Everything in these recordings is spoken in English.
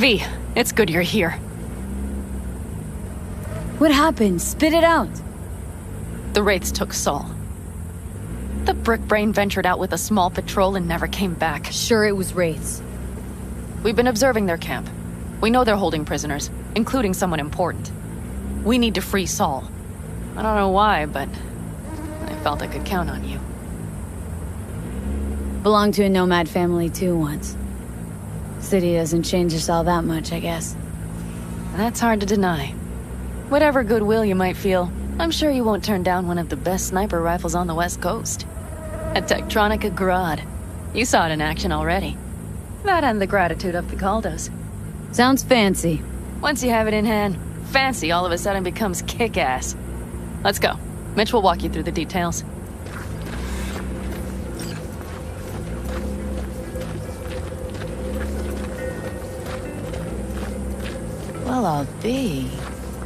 V, it's good you're here. What happened? Spit it out. The Wraiths took Saul. The Brickbrain ventured out with a small patrol and never came back. Sure, it was Wraiths. We've been observing their camp. We know they're holding prisoners, including someone important. We need to free Saul. I don't know why, but I felt I could count on you. Belonged to a nomad family too once. City doesn't change us all that much, I guess. That's hard to deny. Whatever goodwill you might feel, I'm sure you won't turn down one of the best sniper rifles on the West Coast. A Tektronica Grad. You saw it in action already. That and the gratitude of the Caldos. Sounds fancy. Once you have it in hand, fancy all of a sudden becomes kick-ass. Let's go. Mitch will walk you through the details. Well, I'll be.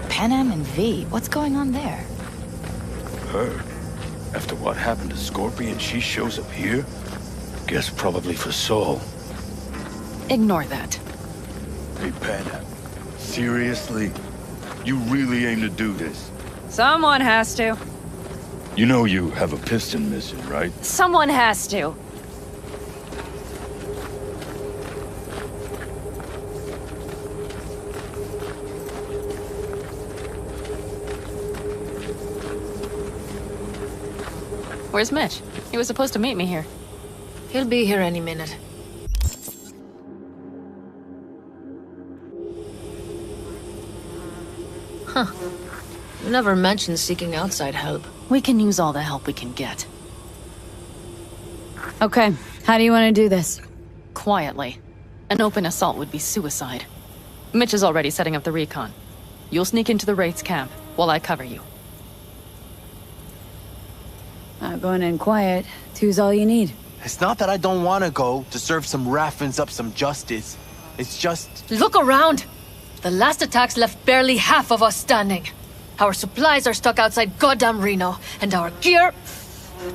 Panam and V, what's going on there? Her? After what happened to Scorpion, she shows up here? Guess probably for Saul. Ignore that. Hey, Panam. Seriously? You really aim to do this? Someone has to. You know you have a piston missing, right? Someone has to. Where's Mitch? He was supposed to meet me here. He'll be here any minute. Huh. You never mentioned seeking outside help. We can use all the help we can get. Okay, how do you want to do this? Quietly. An open assault would be suicide. Mitch is already setting up the recon. You'll sneak into the Wraiths camp while I cover you. Going in quiet. Two's all you need. It's not that I don't want to go to serve some Raffins up some justice. It's just... Look around! The last attacks left barely half of us standing. Our supplies are stuck outside goddamn Reno, and our gear...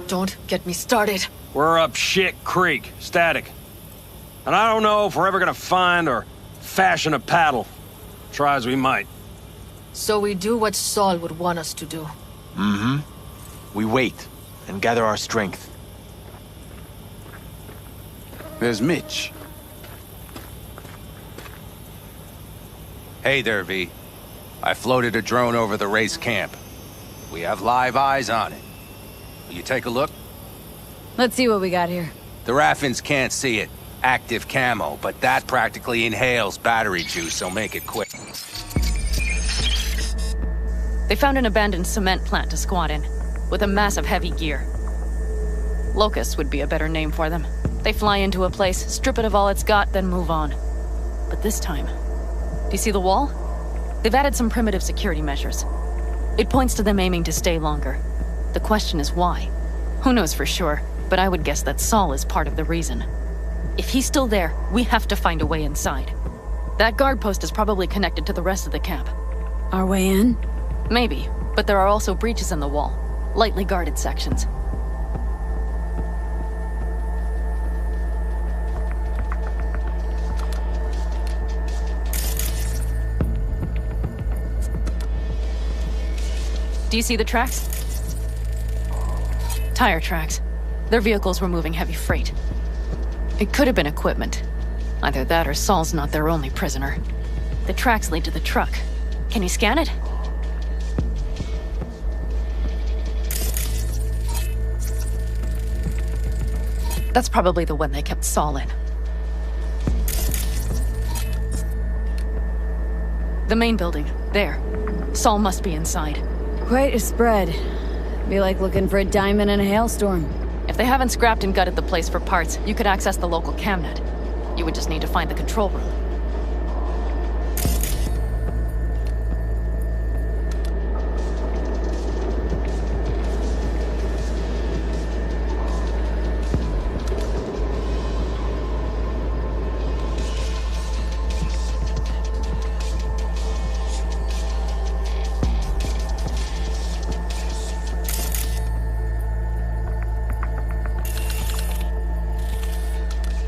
Don't get me started. We're up shit creek, static. And I don't know if we're ever gonna find or fashion a paddle. Try as we might. So we do what Saul would want us to do. Mm-hmm. We wait and gather our strength. There's Mitch. Hey there, V. I floated a drone over the race camp. We have live eyes on it. Will you take a look? Let's see what we got here. The Raffins can't see it. Active camo, but that practically inhales battery juice, so make it quick. They found an abandoned cement plant to squat in, with a massive heavy gear. Locusts would be a better name for them. They fly into a place, strip it of all it's got, then move on. But this time... Do you see the wall? They've added some primitive security measures. It points to them aiming to stay longer. The question is why? Who knows for sure, but I would guess that Saul is part of the reason. If he's still there, we have to find a way inside. That guard post is probably connected to the rest of the camp. Our way in? Maybe, but there are also breaches in the wall. Lightly guarded sections. Do you see the tracks? Tire tracks. Their vehicles were moving heavy freight. It could have been equipment. Either that or Saul's not their only prisoner. The tracks lead to the truck. Can you scan it? That's probably the one they kept Saul in. The main building. There. Saul must be inside. Quite a spread. Be like looking for a diamond in a hailstorm. If they haven't scrapped and gutted the place for parts, you could access the local camnet. You would just need to find the control room.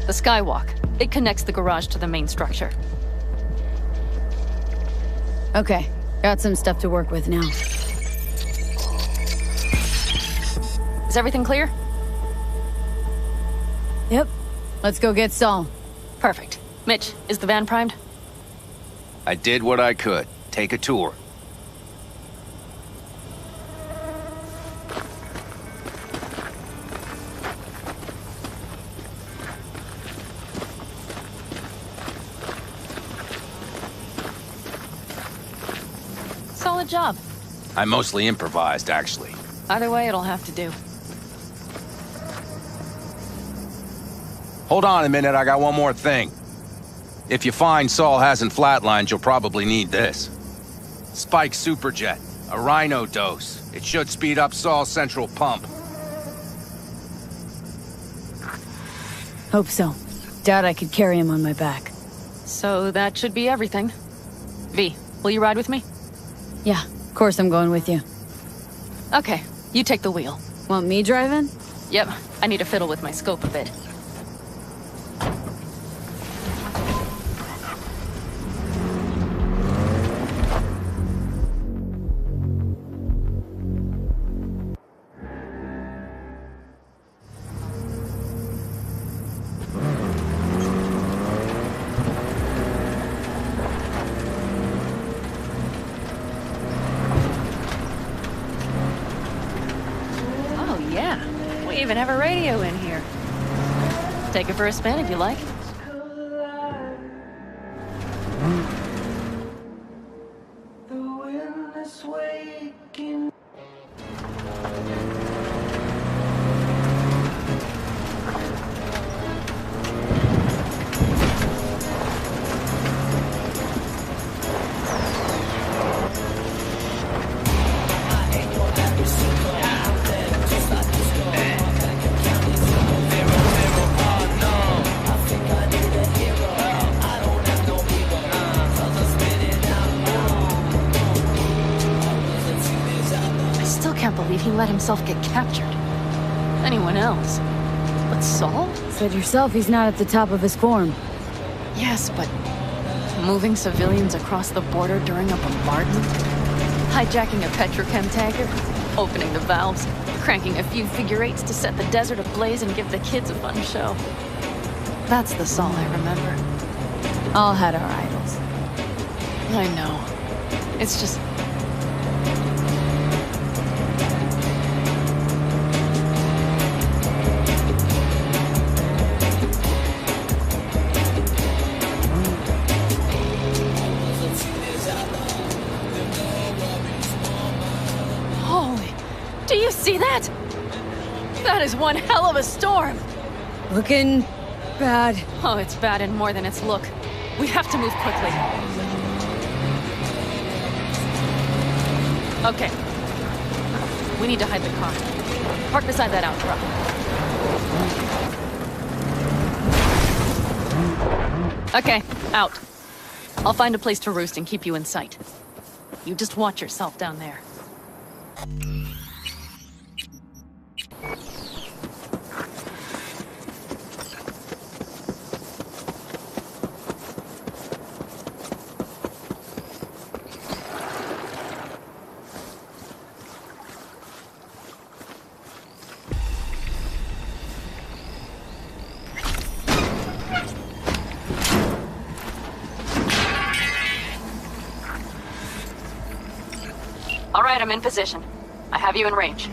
The skywalk. It connects the garage to the main structure. Okay, got some stuff to work with now. Is everything clear? Yep. Let's go get Saul. Perfect. Mitch, is the van primed? I did what I could. Take a tour. Solid job. I mostly improvised, actually. Either way, it'll have to do. Hold on a minute, I got one more thing. If you find Saul hasn't flatlined, you'll probably need this. Spike Superjet, a Rhino dose. It should speed up Saul's central pump. Hope so. Doubt I could carry him on my back. So that should be everything. V, will you ride with me? Yeah, of course I'm going with you. Okay, you take the wheel. Want me driving? Yep, I need to fiddle with my scope a bit. Oh yeah, we even have a radio in here. Take it for a spin if you like. I still can't believe he let himself get captured. Anyone else? But Saul? Said yourself he's not at the top of his form. Yes, but moving civilians across the border during a bombardment? Hijacking a petrochem tanker? Opening the valves? Cranking a few figure-eights to set the desert ablaze and give the kids a fun show? That's the Saul I remember. All had our idols. I know. It's just... Holy... Do you see that? That is one hell of a storm! Looking bad. Oh, it's bad in more than its look. We have to move quickly. Okay. We need to hide the car. Park beside that outcrop. Okay, out. I'll find a place to roost and keep you in sight. You just watch yourself down there. All right, I'm in position. I have you in range.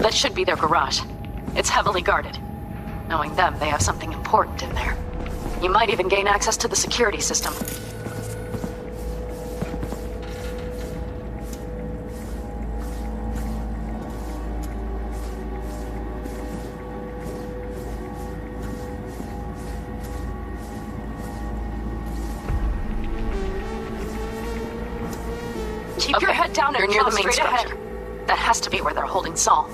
That should be their garage. It's heavily guarded. Knowing them, they have something important in there. You might even gain access to the security system. Keep your head down and near the main structure. That has to be where they're holding Saul.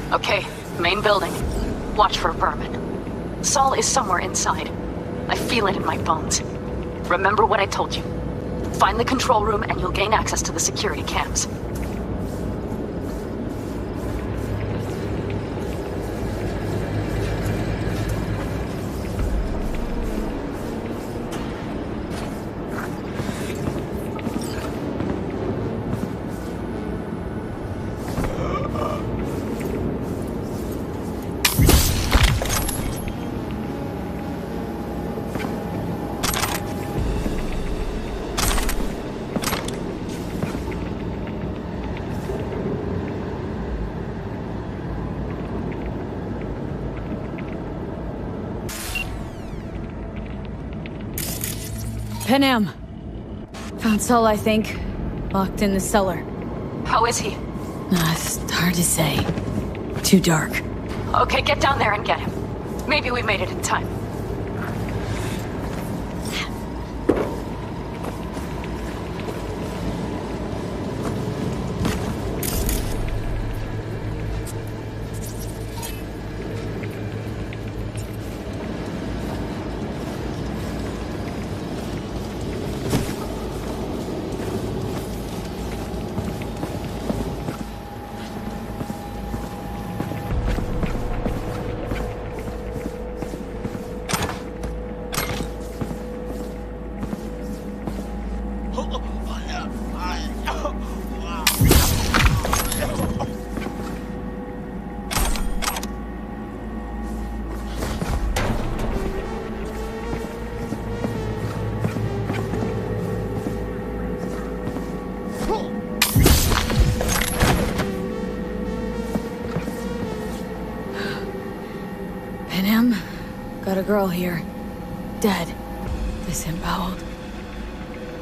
Okay, main building. Watch for vermin. Saul is somewhere inside. I feel it in my bones. Remember what I told you. Find the control room and you'll gain access to the security cams. Panam. Found Saul, I think. Locked in the cellar. How is he? It's hard to say. Too dark. Okay, get down there and get him. Maybe we made it in time. Panam, got a girl here. Dead. Disemboweled.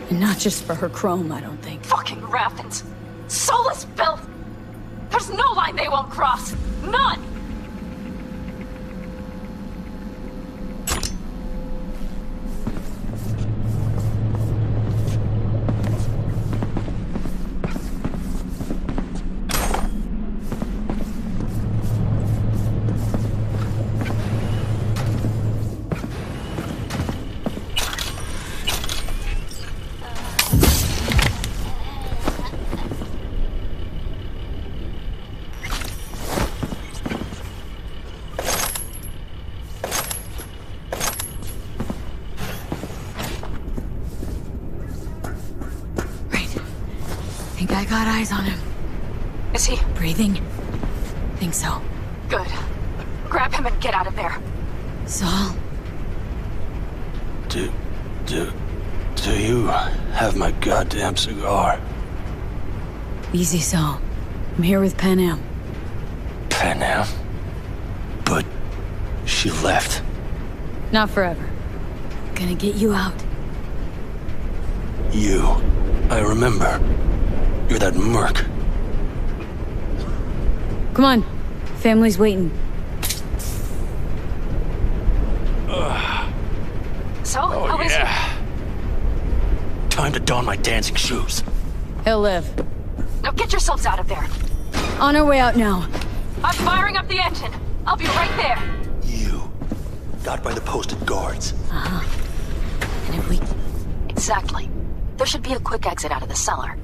And not just for her chrome, I don't think. Fucking Raffens. Soulless filth! There's no line they won't cross! None! I got eyes on him. Is he? Breathing? Think so. Good. Grab him and get out of there. Saul? Do you have my goddamn cigar? Easy, Saul. I'm here with Panam. Panam? But she left. Not forever. Gonna get you out. You. I remember. You're that merc. Come on. Family's waiting. So, how is he? Time to don my dancing shoes. He'll live. Now get yourselves out of there. On our way out now. I'm firing up the engine. I'll be right there. You. Got by the posted guards. Uh-huh. And if we... Exactly. There should be a quick exit out of the cellar.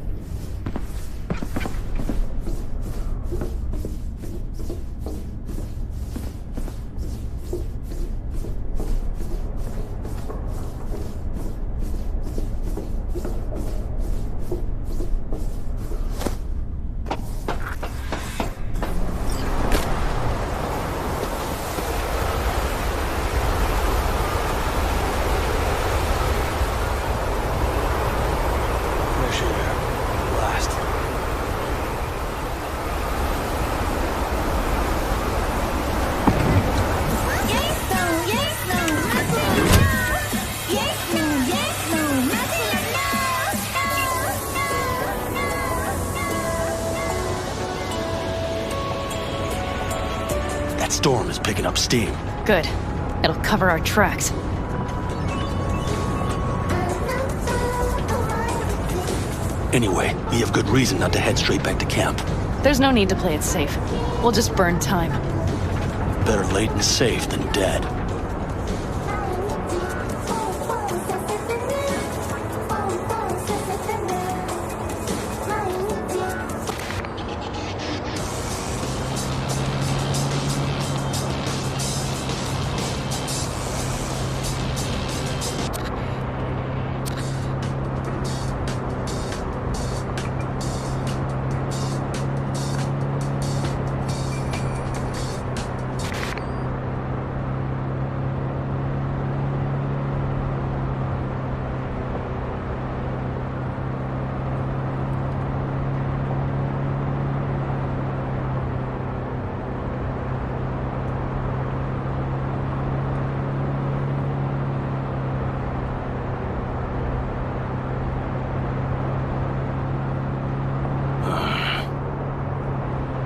picking up steam. Good. It'll cover our tracks. Anyway, we have good reason not to head straight back to camp. There's no need to play it safe. We'll just burn time. Better late and safe than dead.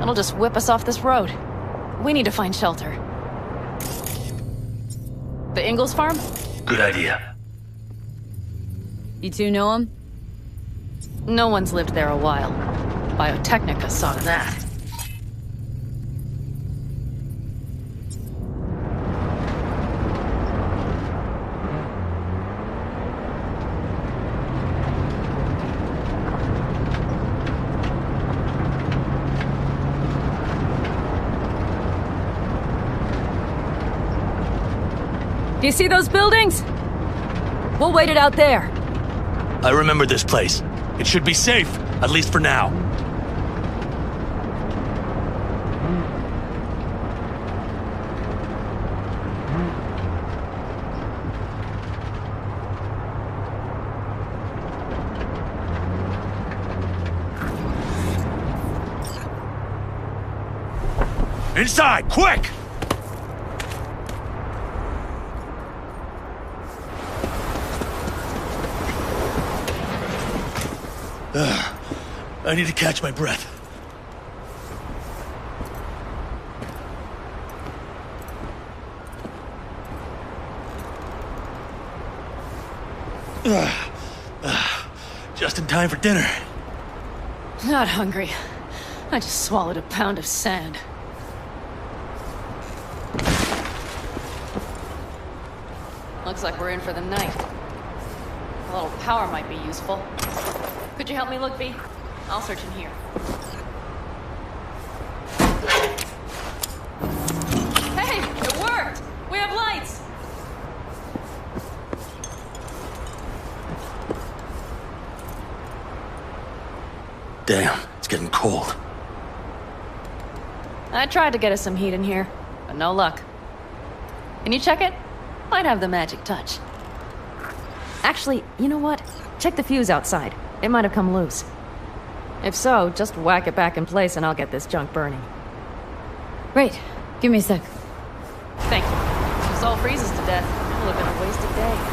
It'll just whip us off this road. We need to find shelter. The Ingalls farm? Good idea. You two know him? No one's lived there a while. Biotechnica saw to that. Do you see those buildings? We'll wait it out there. I remember this place. It should be safe, at least for now. Inside, quick! I need to catch my breath. Just in time for dinner. Not hungry. I just swallowed a pound of sand. Looks like we're in for the night. A little power might be useful. Could you help me look, V? I'll search in here. Hey! It worked! We have lights! Damn, it's getting cold. I tried to get us some heat in here, but no luck. Can you check it? Might have the magic touch. Actually, you know what? Check the fuse outside. It might have come loose. If so, just whack it back in place and I'll get this junk burning. Right. Give me a sec. Thank you. If this all freezes to death, it'll have been a wasted day.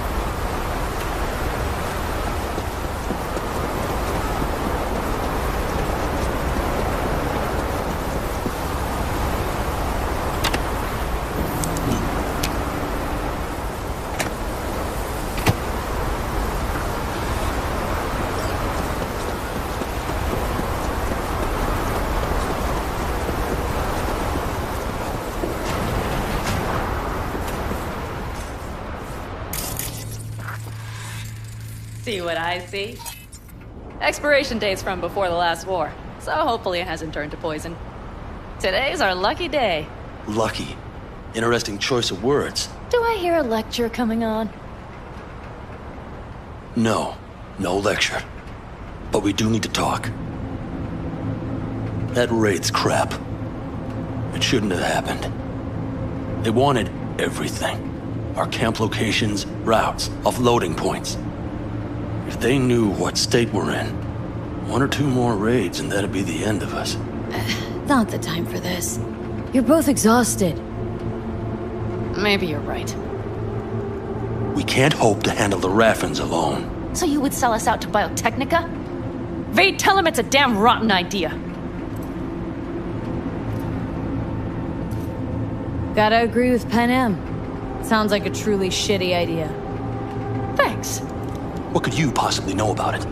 See what I see? Expiration date's from before the last war, so hopefully it hasn't turned to poison. Today's our lucky day. Lucky. Interesting choice of words. Do I hear a lecture coming on? No. No lecture. But we do need to talk. That raid's crap. It shouldn't have happened. They wanted everything. Our camp locations, routes, offloading points. If they knew what state we're in, one or two more raids and that'd be the end of us. Not the time for this. You're both exhausted. Maybe you're right. We can't hope to handle the Raffens alone. So you would sell us out to Biotechnica? Vade, tell him it's a damn rotten idea. Gotta agree with Panem. Sounds like a truly shitty idea. Thanks. What could you possibly know about it?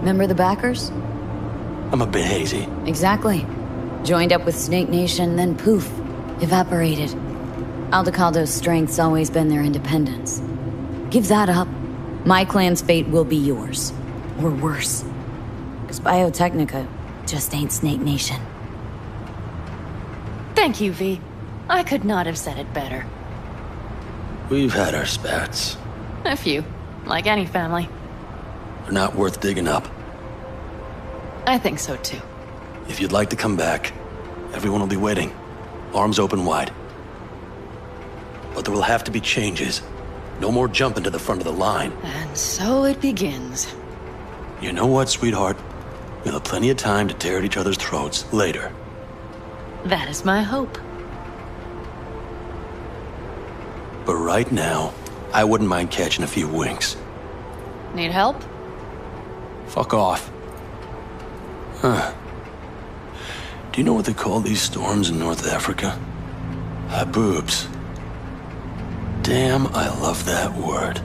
Remember the backers? I'm a bit hazy. Exactly. Joined up with Snake Nation, then poof, evaporated. Aldecaldo's strength's always been their independence. Give that up. My clan's fate will be yours. Or worse. Because Biotechnica just ain't Snake Nation. Thank you, V. I could not have said it better. We've had our spats. A few, like any family. They're not worth digging up. I think so too. If you'd like to come back, everyone will be waiting. Arms open wide. But there will have to be changes. No more jumping to the front of the line. And so it begins. You know what, sweetheart? We'll have plenty of time to tear at each other's throats later. That is my hope. But right now, I wouldn't mind catching a few winks. Need help? Fuck off. Huh. Do you know what they call these storms in North Africa? Haboobs. Damn, I love that word.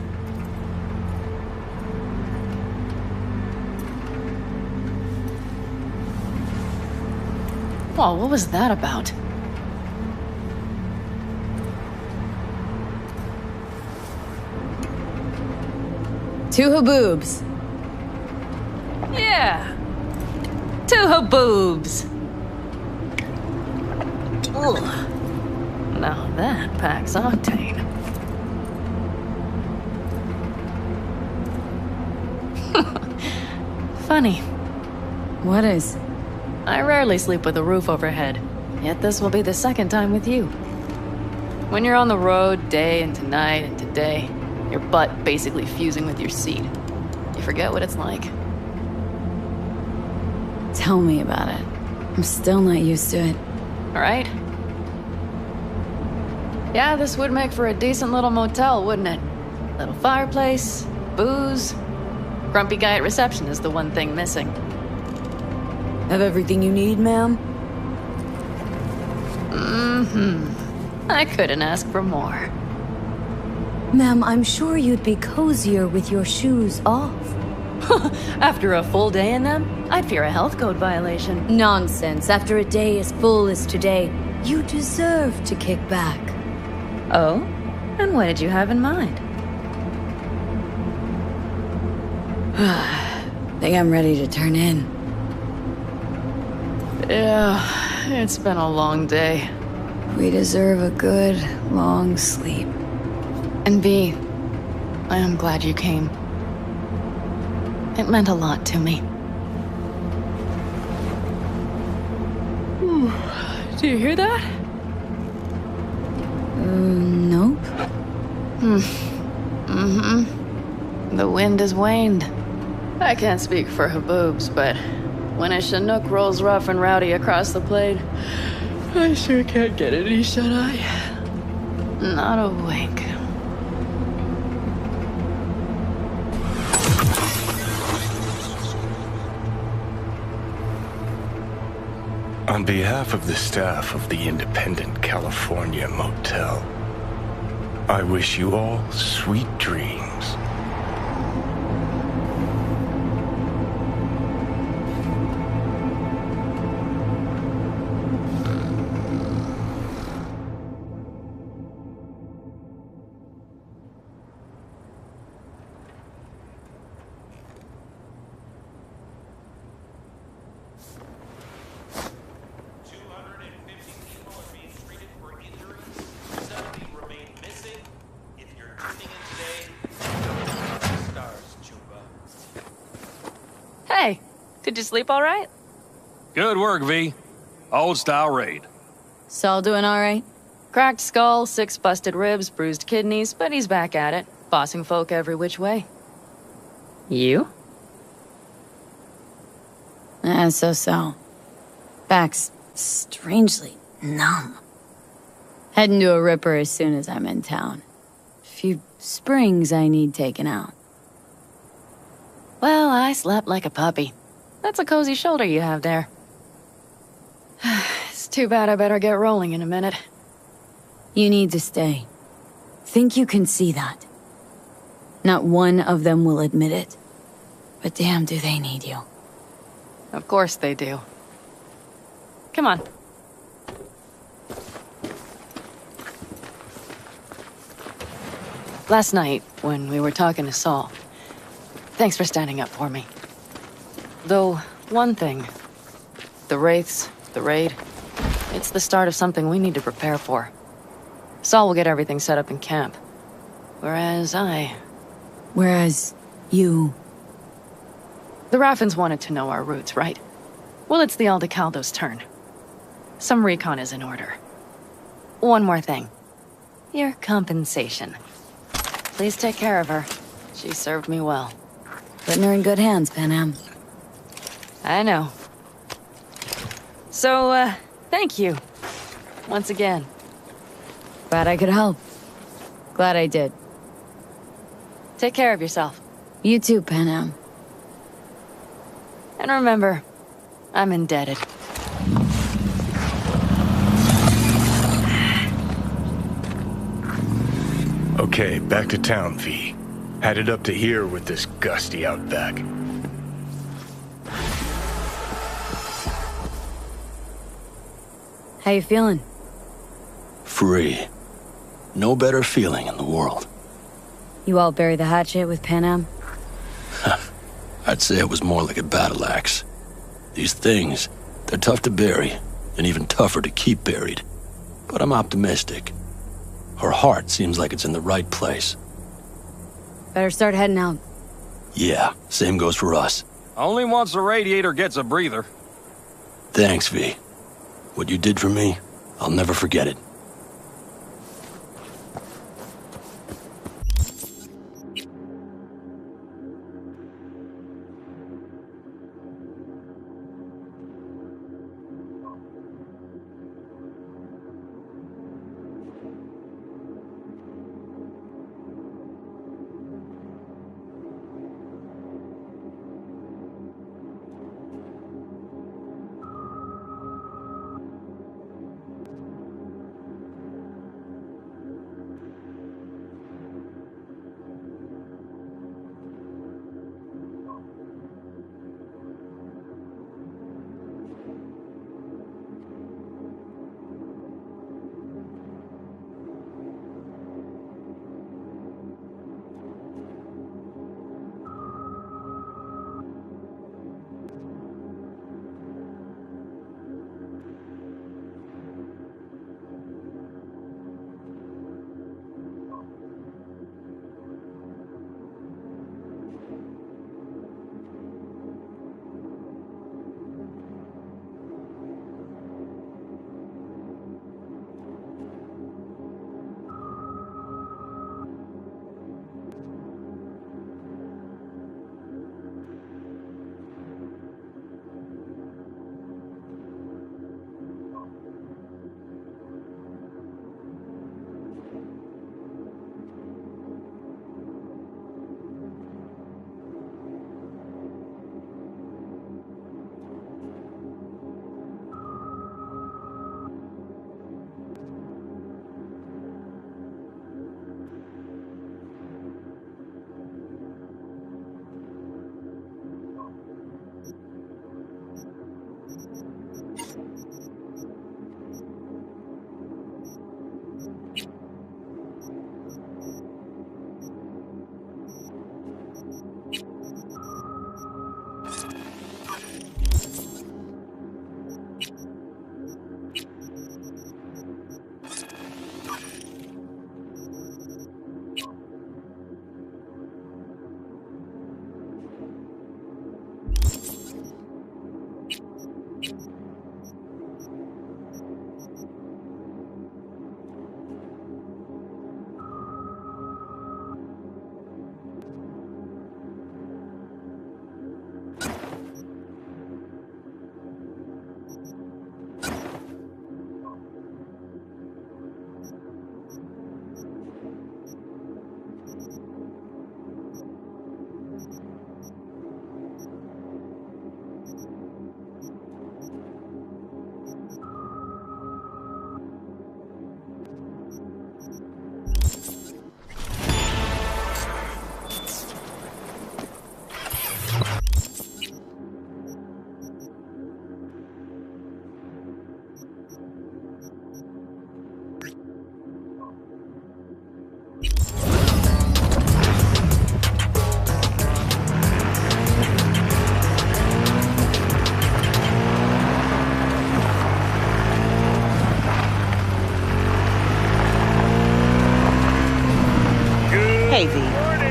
Whoa, what was that about? Two haboobs. Yeah. Two haboobs. Ugh. Now that packs octane. Funny. What is? I rarely sleep with a roof overhead, yet this will be the second time with you. When you're on the road day into night into day, your butt basically fusing with your seat, you forget what it's like. Tell me about it. I'm still not used to it. Right? Yeah, this would make for a decent little motel, wouldn't it? Little fireplace, booze. Grumpy guy at reception is the one thing missing. Have everything you need, ma'am? Mm-hmm. I couldn't ask for more. Ma'am, I'm sure you'd be cozier with your shoes off. After a full day in them, I'd fear a health code violation. Nonsense. After a day as full as today, you deserve to kick back. Oh? And what did you have in mind? Think I'm ready to turn in. Yeah, it's been a long day. We deserve a good, long sleep. And V, I am glad you came. It meant a lot to me. Do you hear that? Nope. Mm-hmm. The wind has waned. I can't speak for Haboobs, but when a Chinook rolls rough and rowdy across the plain, I sure can't get any shut-eye. Not a wink. On behalf of the staff of the Independent California Motel, I wish you all sweet dreams. Hey, did you sleep all right? Good work, V. Old style raid. Saul doing all right? Cracked skull, 6 busted ribs, bruised kidneys, but he's back at it, bossing folk every which way. You? So. Back's strangely numb. Heading to a ripper as soon as I'm in town. Few springs I need taken out. Well, I slept like a puppy. That's a cozy shoulder you have there. It's too bad I better get rolling in a minute. You need to stay. Think you can see that. Not one of them will admit it. But damn, do they need you. Of course they do. Come on. Last night, when we were talking to Saul, thanks for standing up for me. Though, one thing. The Wraiths, the raid, it's the start of something we need to prepare for. Saul will get everything set up in camp. Whereas you... The Raffens wanted to know our routes, right? Well, it's the Aldecaldo's turn. Some recon is in order. One more thing. Your compensation. Please take care of her. She served me well. Putting her in good hands, Panam. I know. So, thank you. Once again. Glad I could help. Glad I did. Take care of yourself. You too, Panam. And remember, I'm indebted. Okay, back to town, V. Headed up to here with this gusty outback. How you feeling? Free. No better feeling in the world. You all bury the hatchet with Panam? I'd say it was more like a battle axe. These things, they're tough to bury, and even tougher to keep buried. But I'm optimistic. Her heart seems like it's in the right place. Better start heading out. Yeah, same goes for us. Only once the radiator gets a breather. Thanks, V. What you did for me, I'll never forget it.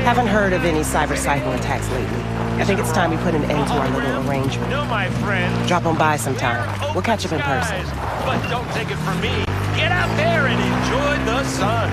Haven't heard of any cyber-cycle attacks lately. I think it's time we put an end to our little arrangement. No, my friend. Drop on by sometime. We'll catch up in person. But don't take it from me. Get out there and enjoy the sun.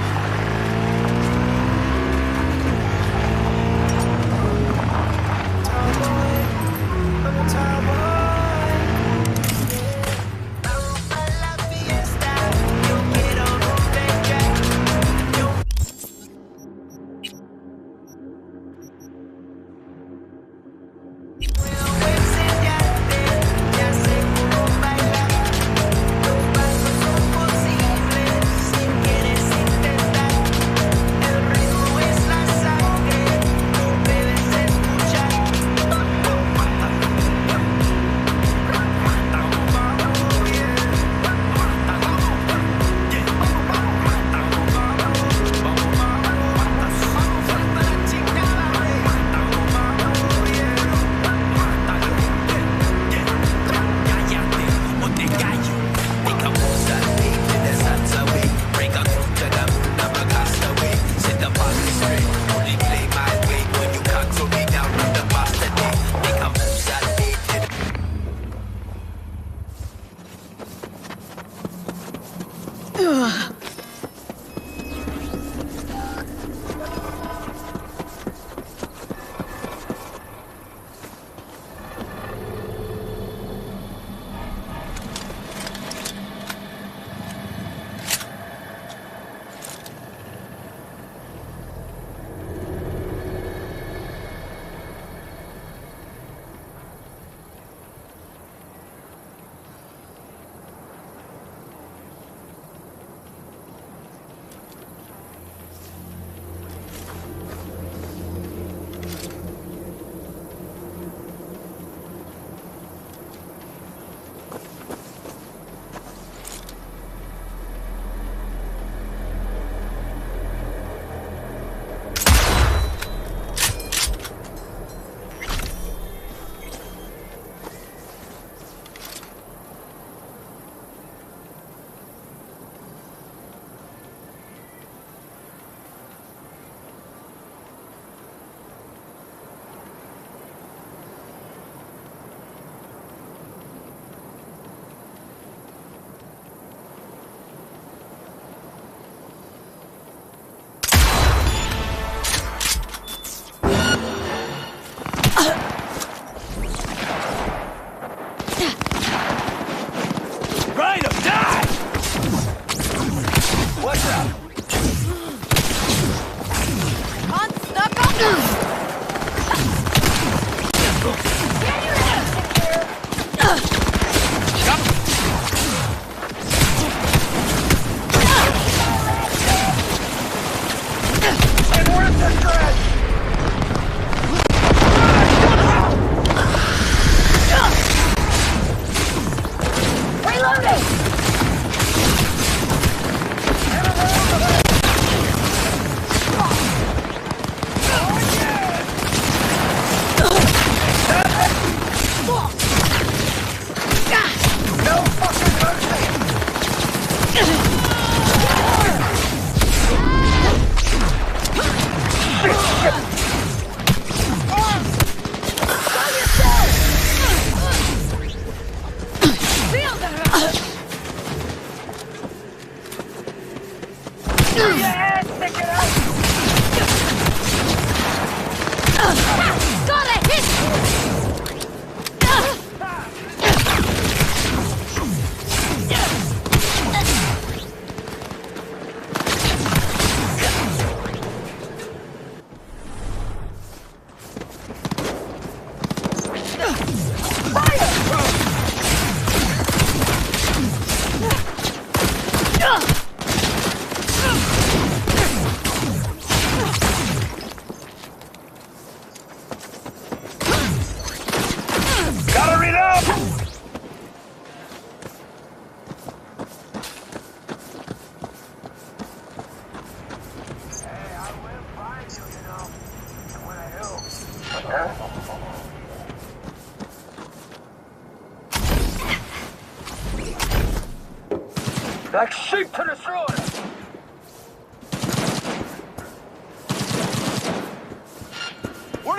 Like sheep to the slaughter!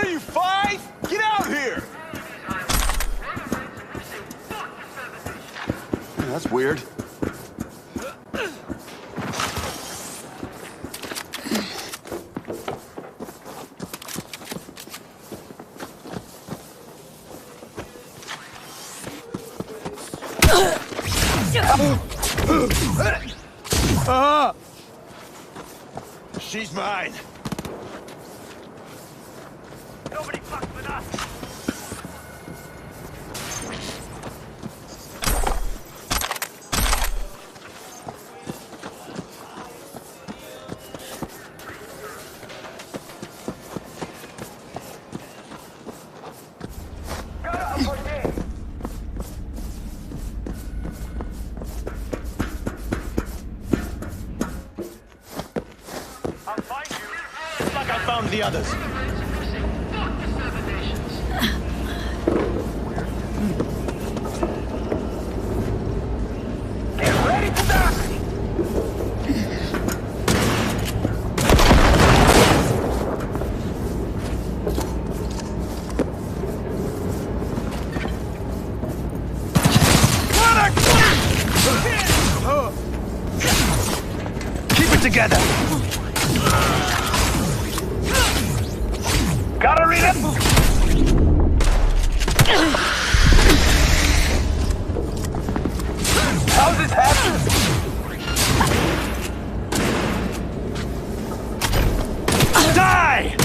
What are you, 5? Get out here! That's weird. She's mine. Nobody fucks with us. Found the others. Get ready to die! Keep it together. Gotta read it! How's this happen? Die!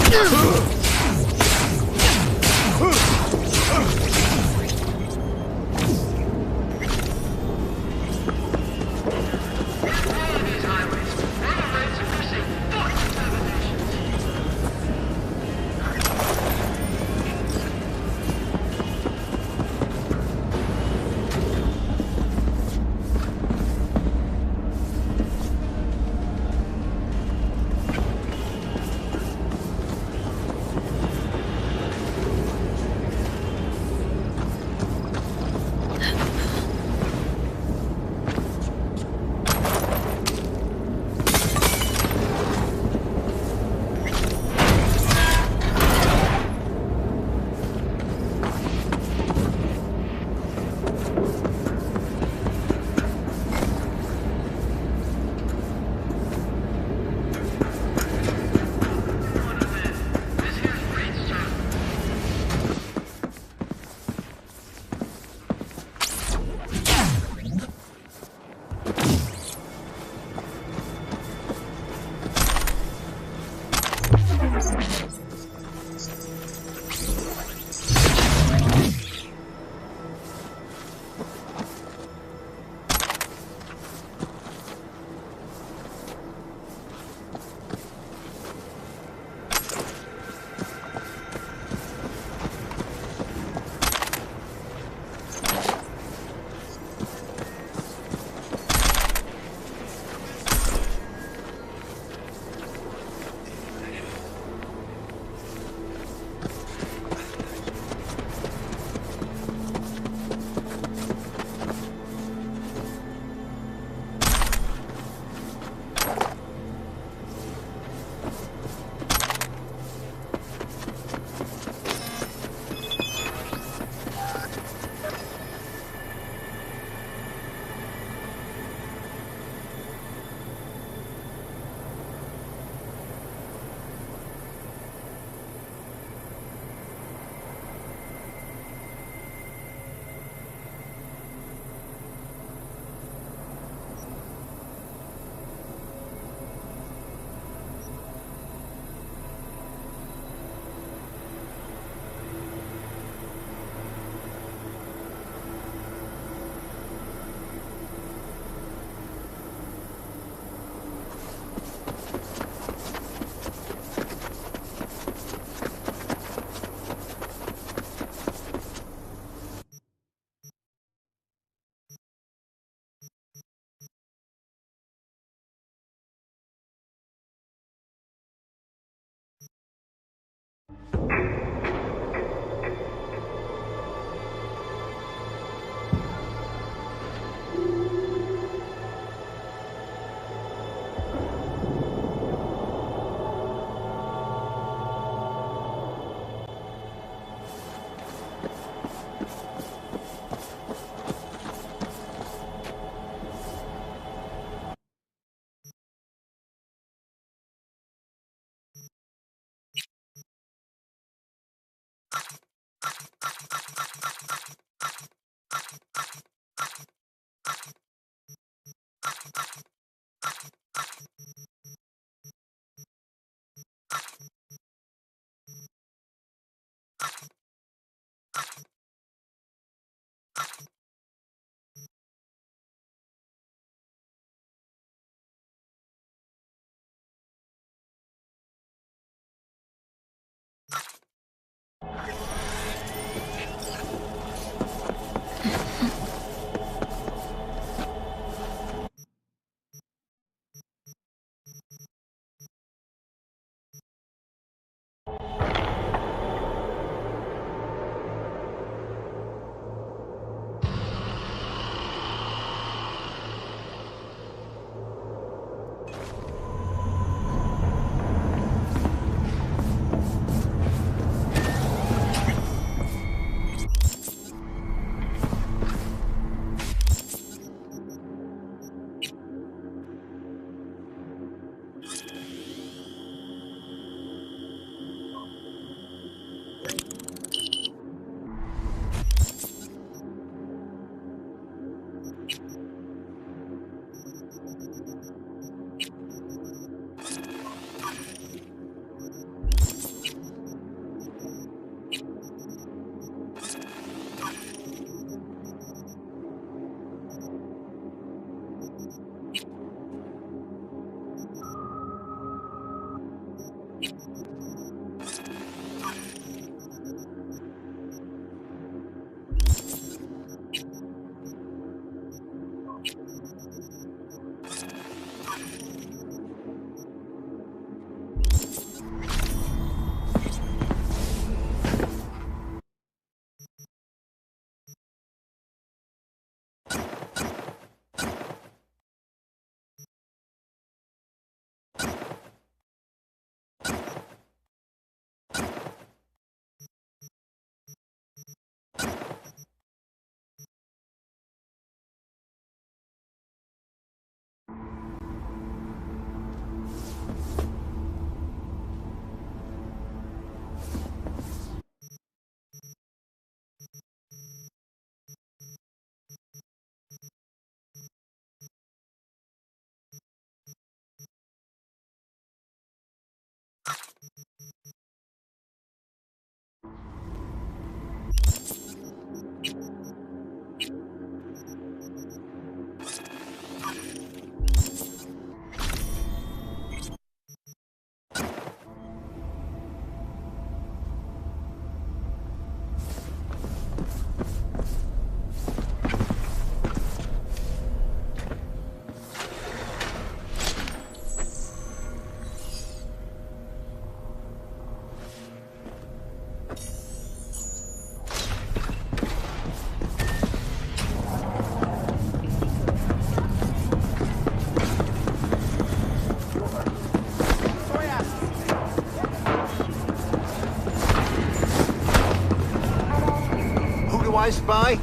I spy?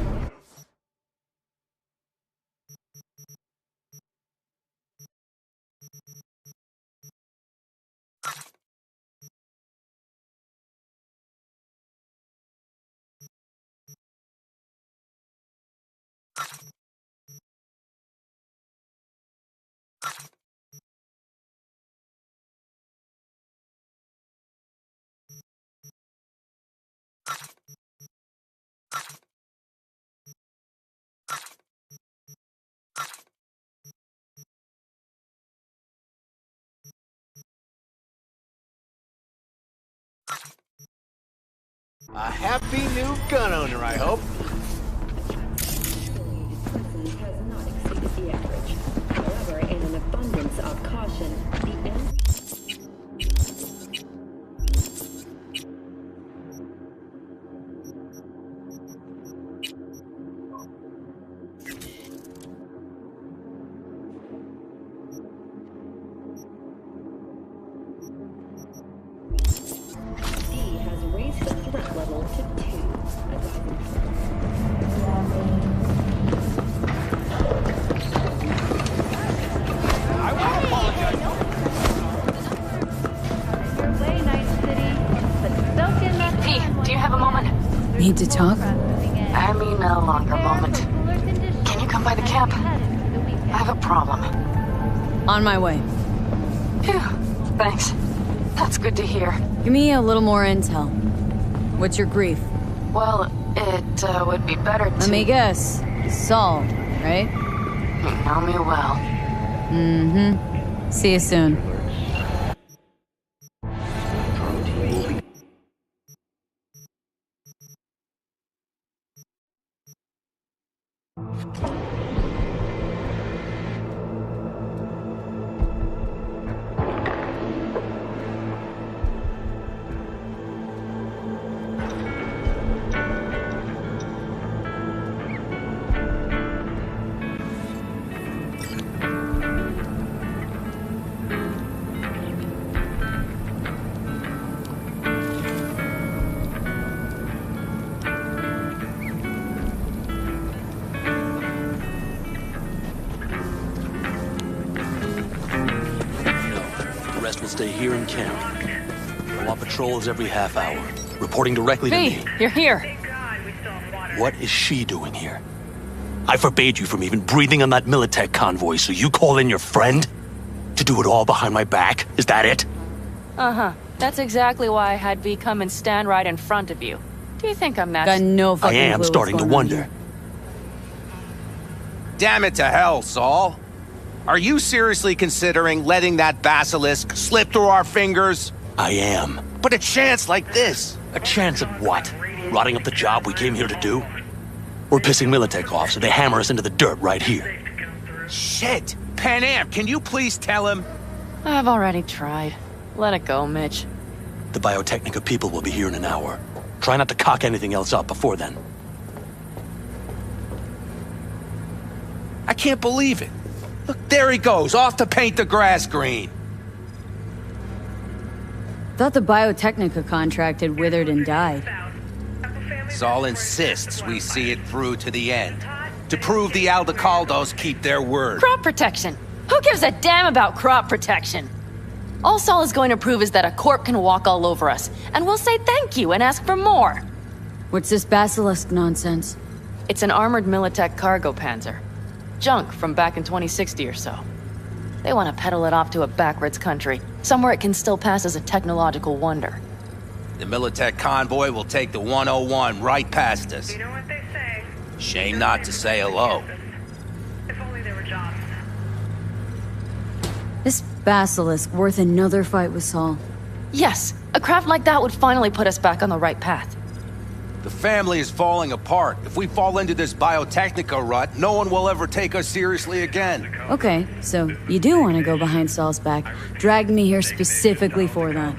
A happy new gun owner, I hope. Has not exceeded the average. However, in an abundance of caution, the end. Need to talk? I mean, a longer moment. Can you come by the camp? I have a problem. On my way. Phew, thanks. That's good to hear. Give me a little more intel. What's your grief? Well, it would be better to... Let me guess. Solved, right? You know me well. Mm-hmm. See you soon. Stay here in camp. I want patrols every half hour, reporting directly to me. You're here. What is she doing here? I forbade you from even breathing on that Militech convoy, so you call in your friend? To do it all behind my back? Is that it? Uh-huh. That's exactly why I had V come and stand right in front of you. Do you think I'm that... Got no fucking I am clue starting to wonder. Damn it to hell, Saul. Are you seriously considering letting that basilisk slip through our fingers? I am. But a chance like this? A chance at what? Rotting up the job we came here to do? We're pissing Militech off, so they hammer us into the dirt right here. Shit! Panam, can you please tell him? I've already tried. Let it go, Mitch. The Biotechnica people will be here in an hour. Try not to cock anything else up before then. I can't believe it. Look, there he goes, off to paint the grass green. Thought the Biotechnica contract had withered and died. Saul insists we see it through to the end. To prove the Aldecaldos keep their word. Crop protection! Who gives a damn about crop protection? All Saul is going to prove is that a corp can walk all over us, and we'll say thank you and ask for more. What's this basilisk nonsense? It's an armored Militech cargo panzer. Junk from back in 2060 or so. They want to peddle it off to a backwards country, somewhere it can still pass as a technological wonder. The Militech convoy will take the 101 right past us. You know what they say. Shame not to say hello. If only there were jobs. This basilisk worth another fight with Saul? Yes, a craft like that would finally put us back on the right path. The family is falling apart. If we fall into this Biotechnica rut, no one will ever take us seriously again. Okay, so you do want to go behind Saul's back. Dragged me here specifically for that.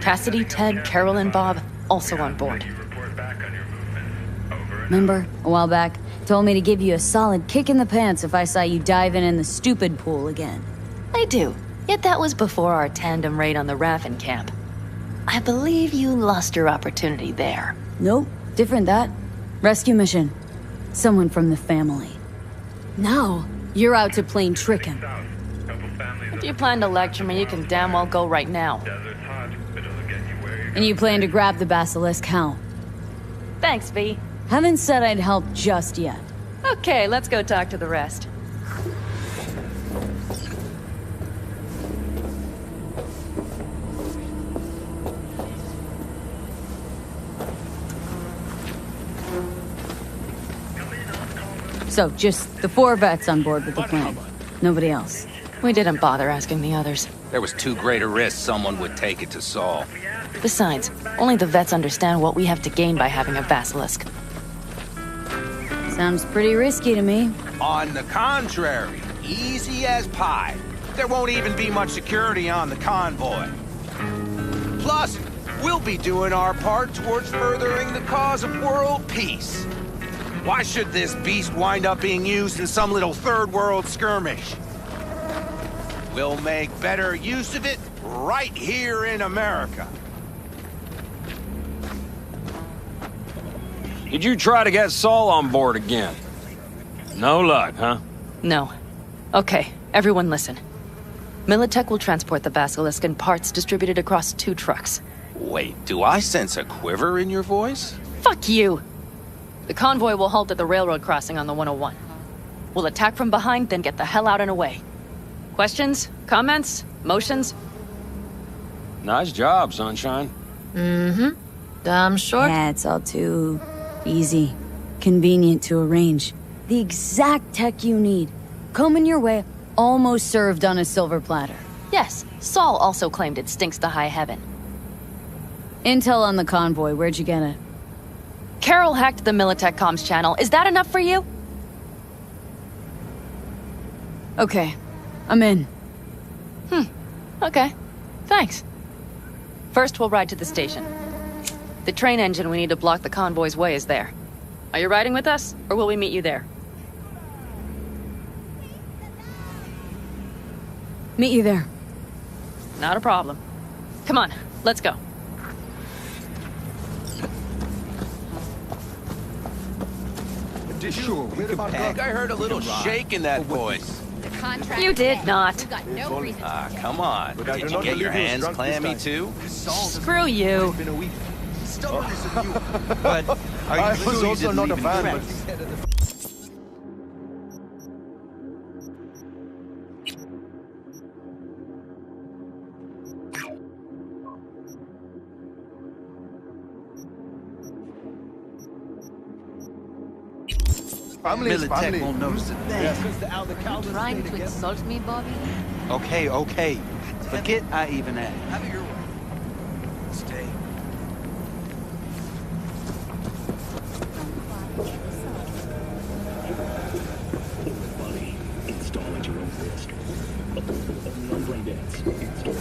Cassidy, Ted, Carol, and Bob also on board. Remember, a while back, told me to give you a solid kick in the pants if I saw you diving in the stupid pool again. I do. Yet that was before our tandem raid on the Raffen camp. I believe you lost your opportunity there. Nope, different that. Rescue mission. Someone from the family. Now, you're out to plain trick him. If you plan to lecture me, you can damn well go right now. And you plan to grab the basilisk how? Thanks, V. Haven't said I'd help just yet. Okay, let's go talk to the rest. So, just the 4 vets on board with the plan. Nobody else. We didn't bother asking the others. There was too great a risk someone would take it to Saul. Besides, only the vets understand what we have to gain by having a basilisk. Sounds pretty risky to me. On the contrary, easy as pie. There won't even be much security on the convoy. Plus, we'll be doing our part towards furthering the cause of world peace. Why should this beast wind up being used in some little third world skirmish? We'll make better use of it right here in America. Did you try to get Saul on board again? No luck, huh? No. Okay, everyone listen. Militech will transport the basilisk in parts distributed across 2 trucks. Wait, do I sense a quiver in your voice? Fuck you! The convoy will halt at the railroad crossing on the 101. We'll attack from behind, then get the hell out and away. Questions? Comments? Motions? Nice job, Sunshine. Mm-hmm. Damn short. Yeah, it's all too easy. Convenient to arrange. The exact tech you need. Coming your way, almost served on a silver platter. Yes, Saul also claimed it stinks to high heaven. Intel on the convoy, where'd you get it? Carol hacked the Militech comms channel. Is that enough for you? Okay, I'm in. Okay. Thanks. First, we'll ride to the station. The train engine we need to block the convoy's way is there. Are you riding with us, or will we meet you there? Meet you there. Not a problem. Come on, let's go. I think I heard a little shake in that voice. You did not. Ah, come on. Did you get your hands clammy too? Screw you. But I was also not a fan. Militech won't notice a thing. Trying to insult me, Bobby? Okay. Forget I even asked. Have it your way. Stay. Install at your own risk. Non-brain dance. Install.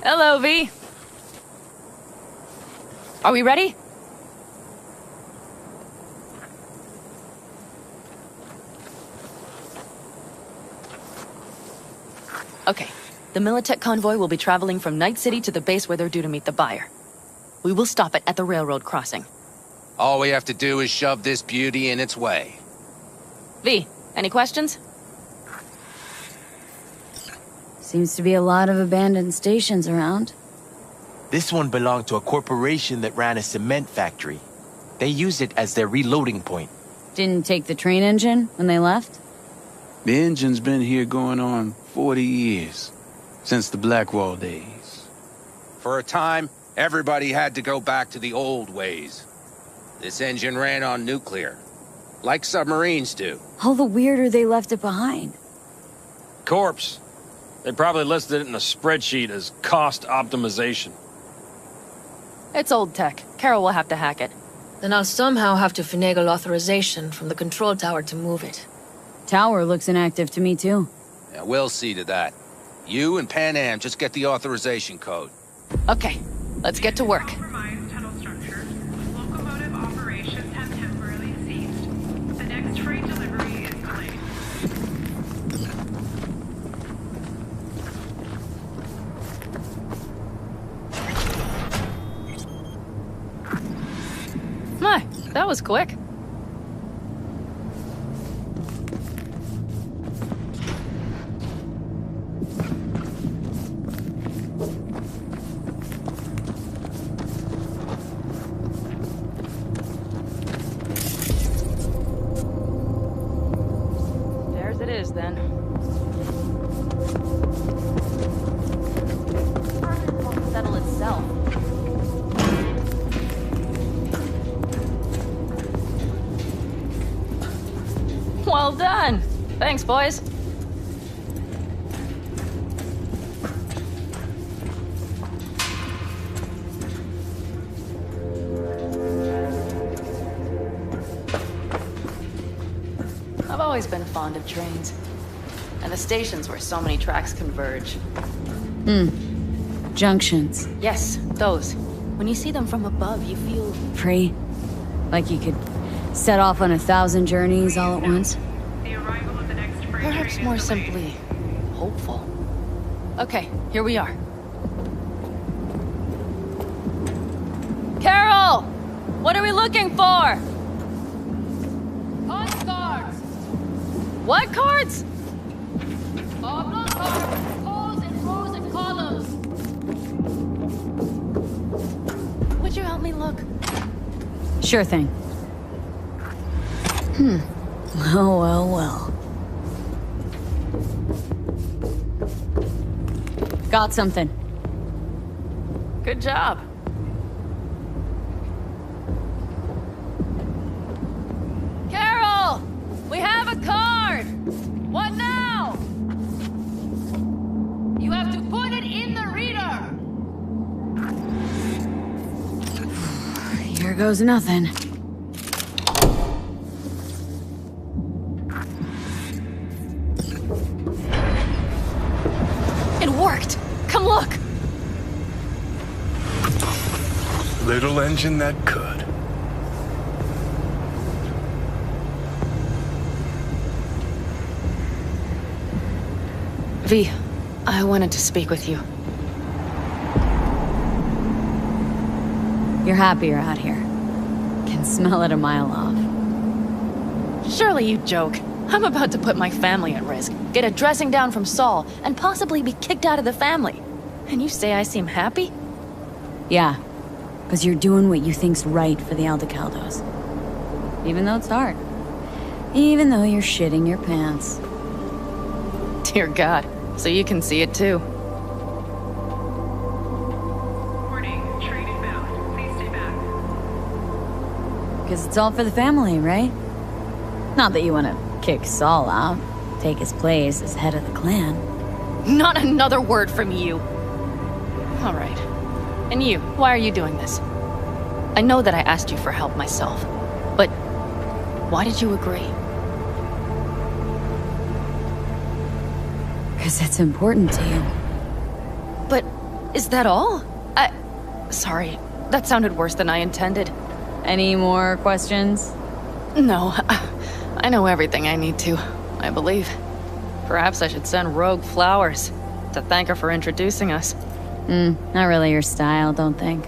Hello, V. Are we ready? Okay. The Militech convoy will be traveling from Night City to the base where they're due to meet the buyer. We will stop it at the railroad crossing. All we have to do is shove this beauty in its way. V, any questions? Seems to be a lot of abandoned stations around. This one belonged to a corporation that ran a cement factory. They used it as their reloading point. Didn't take the train engine when they left? The engine's been here going on 40 years. Since the Blackwall days. For a time, everybody had to go back to the old ways. This engine ran on nuclear, like submarines do. All the weirder they left it behind. Corpse. They probably listed it in a spreadsheet as cost optimization. It's old tech. Carol will have to hack it. Then I'll somehow have to finagle authorization from the control tower to move it. Tower looks inactive to me, too. Yeah, we'll see to that. You and Pan Am just get the authorization code. Okay, let's get to work. Locomotive operations have temporarily ceased. The next freight delivery is delayed. My, that was quick. There's it is, then. It won't settle itself. Well done. Thanks, boys. I've always been fond of trains. And the stations where so many tracks converge. Junctions. Yes, those. When you see them from above, you feel... Free. Like you could set off on 1,000 journeys all at once. Perhaps more simply, hopeful. Okay, here we are. Carol! What are we looking for? Punch cards! What cards? Oblong cards, holes in rows and columns. Would you help me look? Sure thing. Oh, well, well. Got something. Good job. Carol! We have a card! What now? You have to put it in the reader. Here goes nothing. It worked! Come look! Little engine that could. V, I wanted to speak with you. You're happier out here. Can smell it a mile off. Surely you joke. I'm about to put my family at risk, get a dressing down from Saul, and possibly be kicked out of the family. And you say I seem happy? Yeah, because you're doing what you think's right for the Aldecaldos. Even though it's hard. Even though you're shitting your pants. Dear God, so you can see it too. Warning, train inbound. Please stay back. Because it's all for the family, right? Not that you want to kick Saul out, take his place as head of the clan. Not another word from you. All right. And you, why are you doing this? I know that I asked you for help myself, but why did you agree? Because it's important to you. But is that all? Sorry, that sounded worse than I intended. Any more questions? No, I know everything I need to, I believe. Perhaps I should send Rogue flowers to thank her for introducing us. Not really your style, don't think.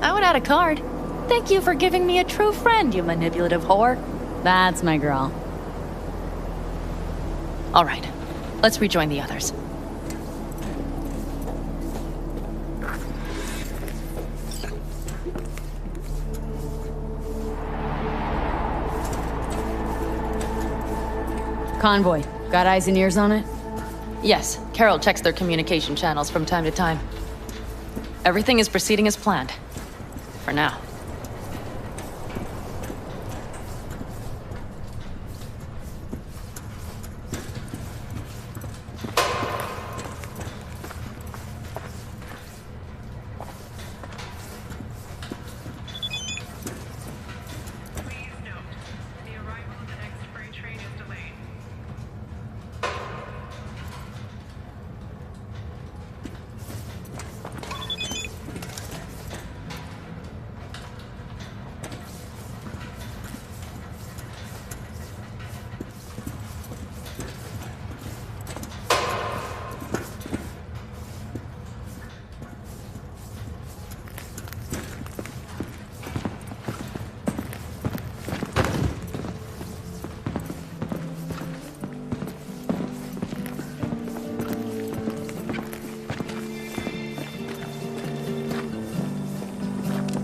I would add a card. Thank you for giving me a true friend, you manipulative whore. That's my girl. All right, let's rejoin the others. Convoy. Got eyes and ears on it? Yes, Carol checks their communication channels from time to time. Everything is proceeding as planned. For now.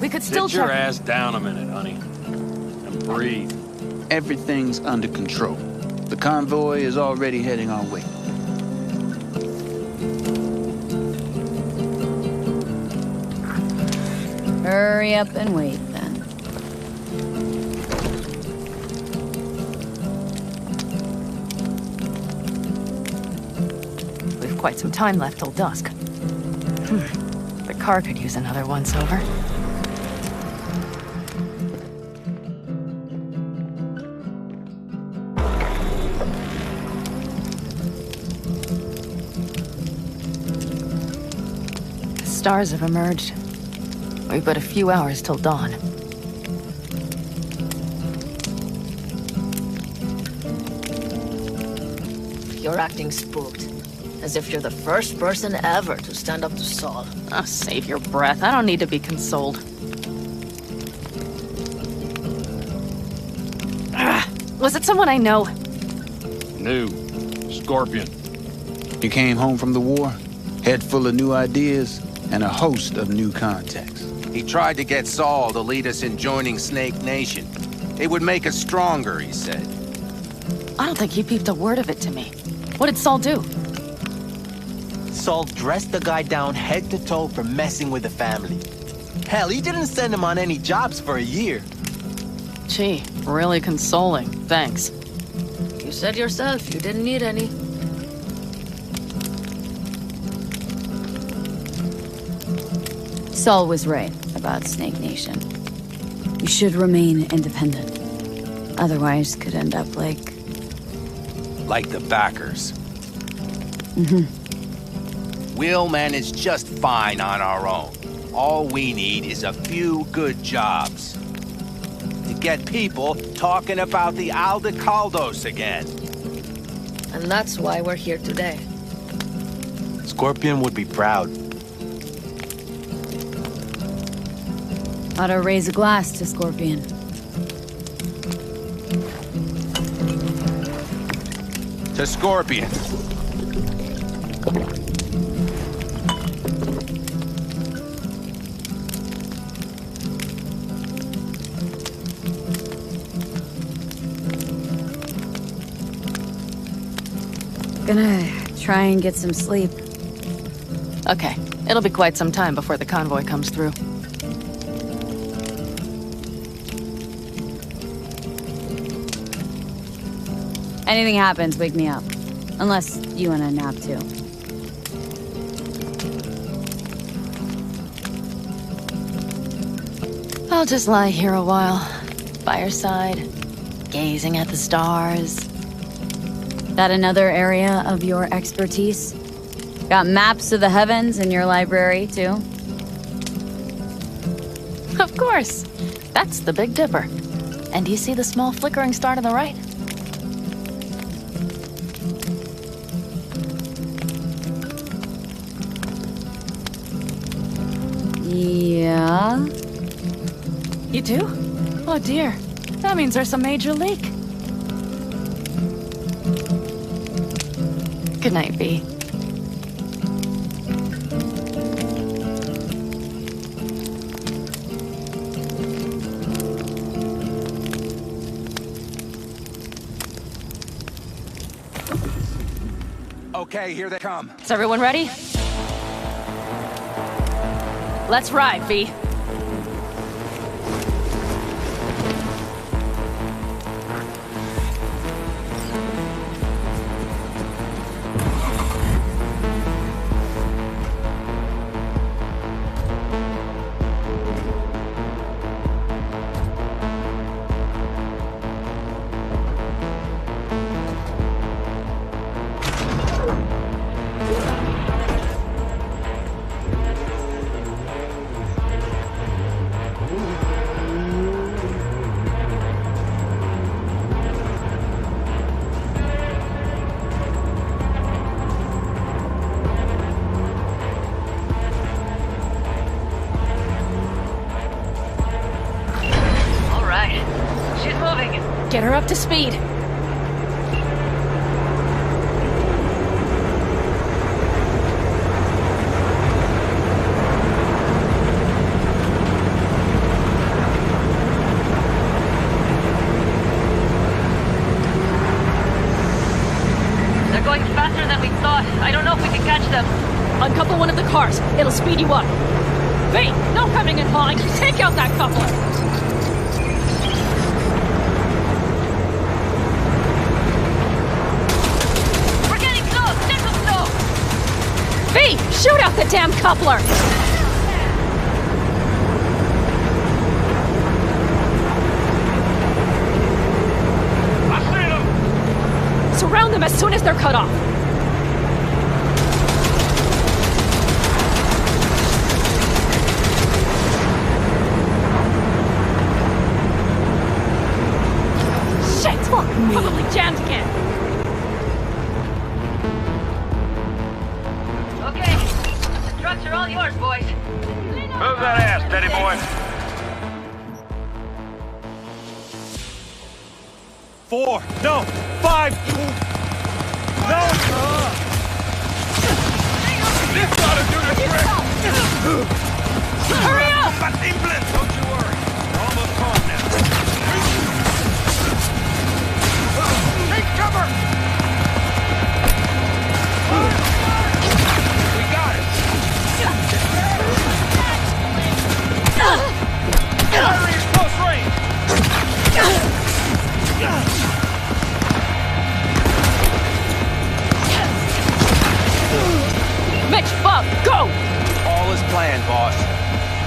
We could still Sit your check. ass down a minute, honey. And breathe. Everything's under control. The convoy is already heading our way. Hurry up and wait, then. We've quite some time left till dusk. The car could use another once-over. The stars have emerged. We've but a few hours till dawn. You're acting spooked. As if you're the first person ever to stand up to Saul. Oh, save your breath. I don't need to be consoled. Was it someone I know? New. Scorpion. You came home from the war, head full of new ideas, and a host of new contacts. He tried to get Saul to lead us in joining Snake Nation. It would make us stronger, he said. I don't think he peeped a word of it to me. What did Saul do? Saul dressed the guy down head to toe for messing with the family. Hell, he didn't send him on any jobs for a year. Gee, really consoling. Thanks. You said yourself you didn't need any. Saul was right about Snake Nation. You should remain independent. Otherwise, could end up like the backers. Mm-hmm. We'll manage just fine on our own. All we need is a few good jobs. To get people talking about the Aldecaldos again. And that's why we're here today. Scorpion would be proud. Ought to raise a glass to Scorpion. To Scorpion. Gonna try and get some sleep. Okay, it'll be quite some time before the convoy comes through. Anything happens, wake me up. Unless you want a nap too. I'll just lie here a while, by your side, gazing at the stars. That another area of your expertise? Got maps of the heavens in your library, too? Of course. That's the Big Dipper. And do you see the small flickering star to the right? Yeah. You do? Oh dear. That means there's a major leak. Good night, V. Okay, here they come. Is everyone ready? Let's ride, V. Get her up to speed. They're going faster than we thought. I don't know if we can catch them. Uncouple one of the cars. It'll speed you up. V, no coming and hawing. Take out that coupler. V! Shoot out the damn coupler! I see them! Surround them as soon as they're cut off. Shit! Fuck me! Probably jammed again. Trucks are all yours, boys. Move that ass, steady boy. 4, no, 5. No! This ought to do the trick! Hurry up! Don't you worry. Almost home now. Take cover! We got it! Firing is close range! Mitch, Bob, go! All is planned, boss.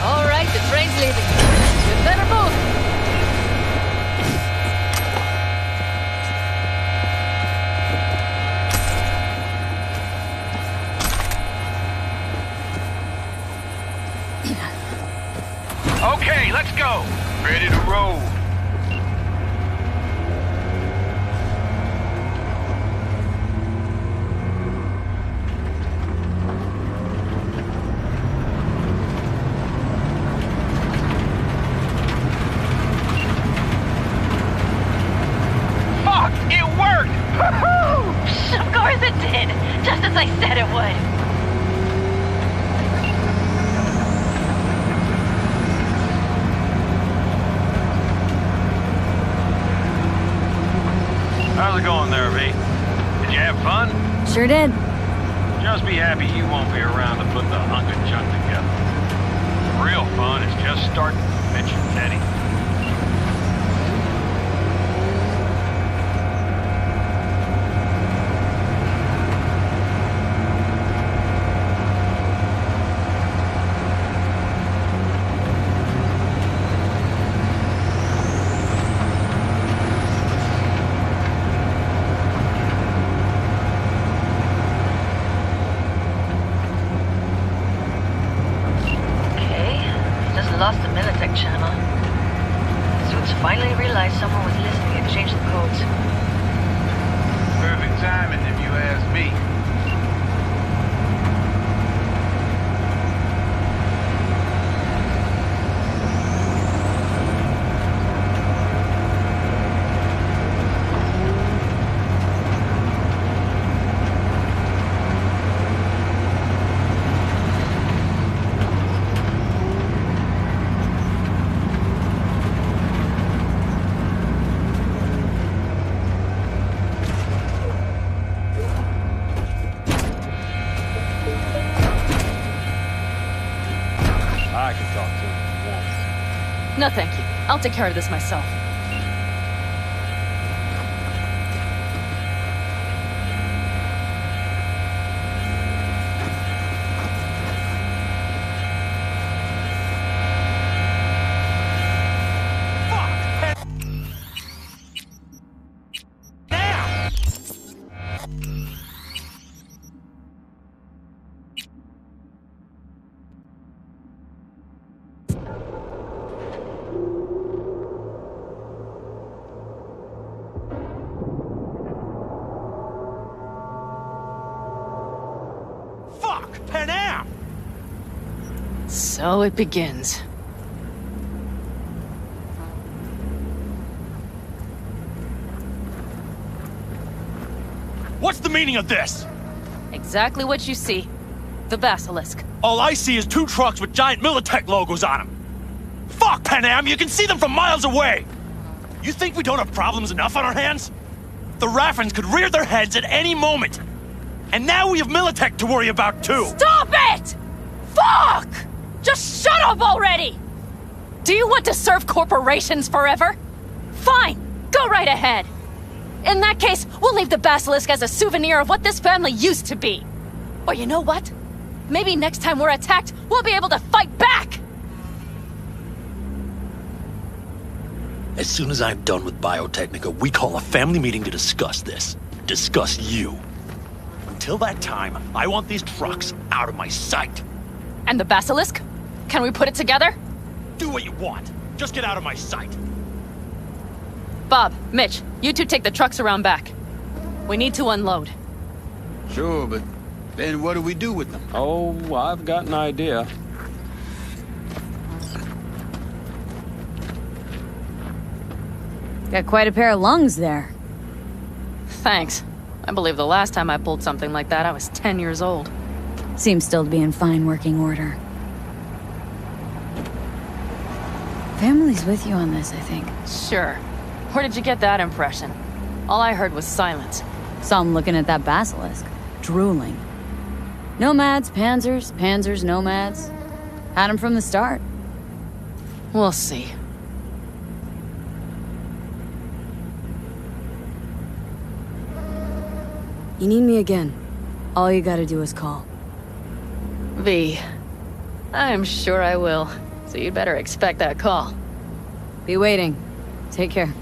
All right, the train's leaving. You better move. Okay, let's go. Ready to roll. Fuck! It worked! Of course it did! Just as I said it would. How's it going there, V? Did you have fun? Sure did. Just be happy you won't be around to put the hunk of junk together. The real fun is just starting, Mitch and Teddy. Lost the Militech channel. No thank you. I'll take care of this myself. Panam! So it begins. What's the meaning of this? Exactly what you see. The Basilisk. All I see is 2 trucks with giant Militech logos on them. Fuck, Panam! You can see them from miles away! You think we don't have problems enough on our hands? The Raffens could rear their heads at any moment. And now we have Militech to worry about, too! Stop it! Fuck! Just shut up already! Do you want to serve corporations forever? Fine, go right ahead. In that case, we'll leave the Basilisk as a souvenir of what this family used to be. Or you know what? Maybe next time we're attacked, we'll be able to fight back! As soon as I'm done with Biotechnica, we call a family meeting to discuss this. Discuss you. Until that time, I want these trucks out of my sight. And the Basilisk? Can we put it together? Do what you want. Just get out of my sight. Bob, Mitch, you two take the trucks around back. We need to unload. Sure, but then what do we do with them? Oh, I've got an idea. Got quite a pair of lungs there. Thanks. I believe the last time I pulled something like that, I was 10 years old. Seems still to be in fine working order. Family's with you on this, I think. Sure. Where did you get that impression? All I heard was silence. Saw him looking at that basilisk, drooling. Nomads, panzers, panzers, nomads. Had him from the start. We'll see. You need me again. All you gotta do is call. V. I'm sure I will. So you'd better expect that call. Be waiting. Take care.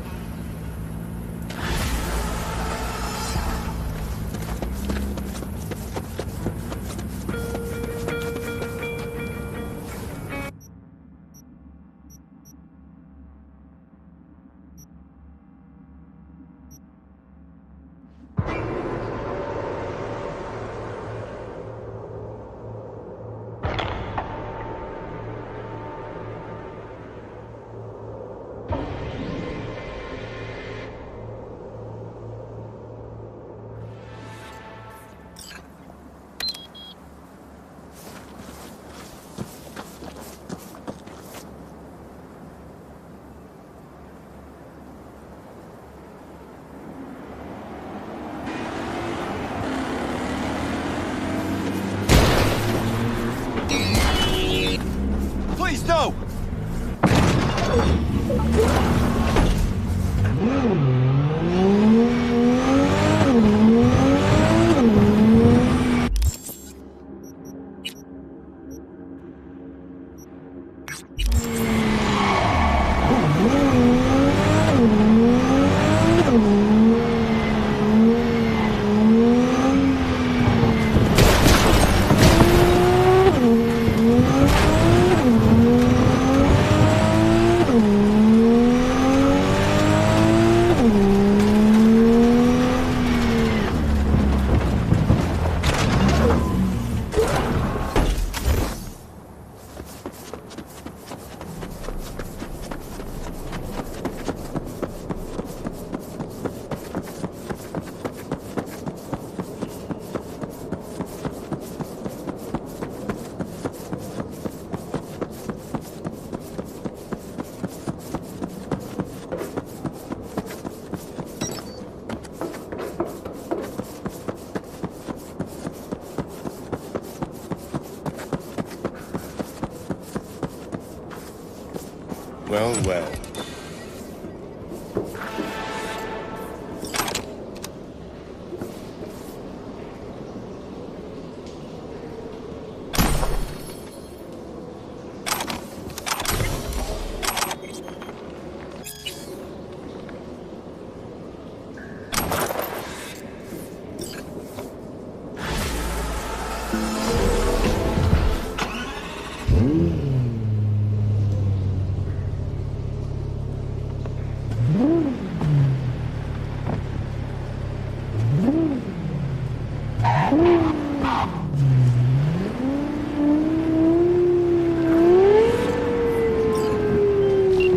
Well, well.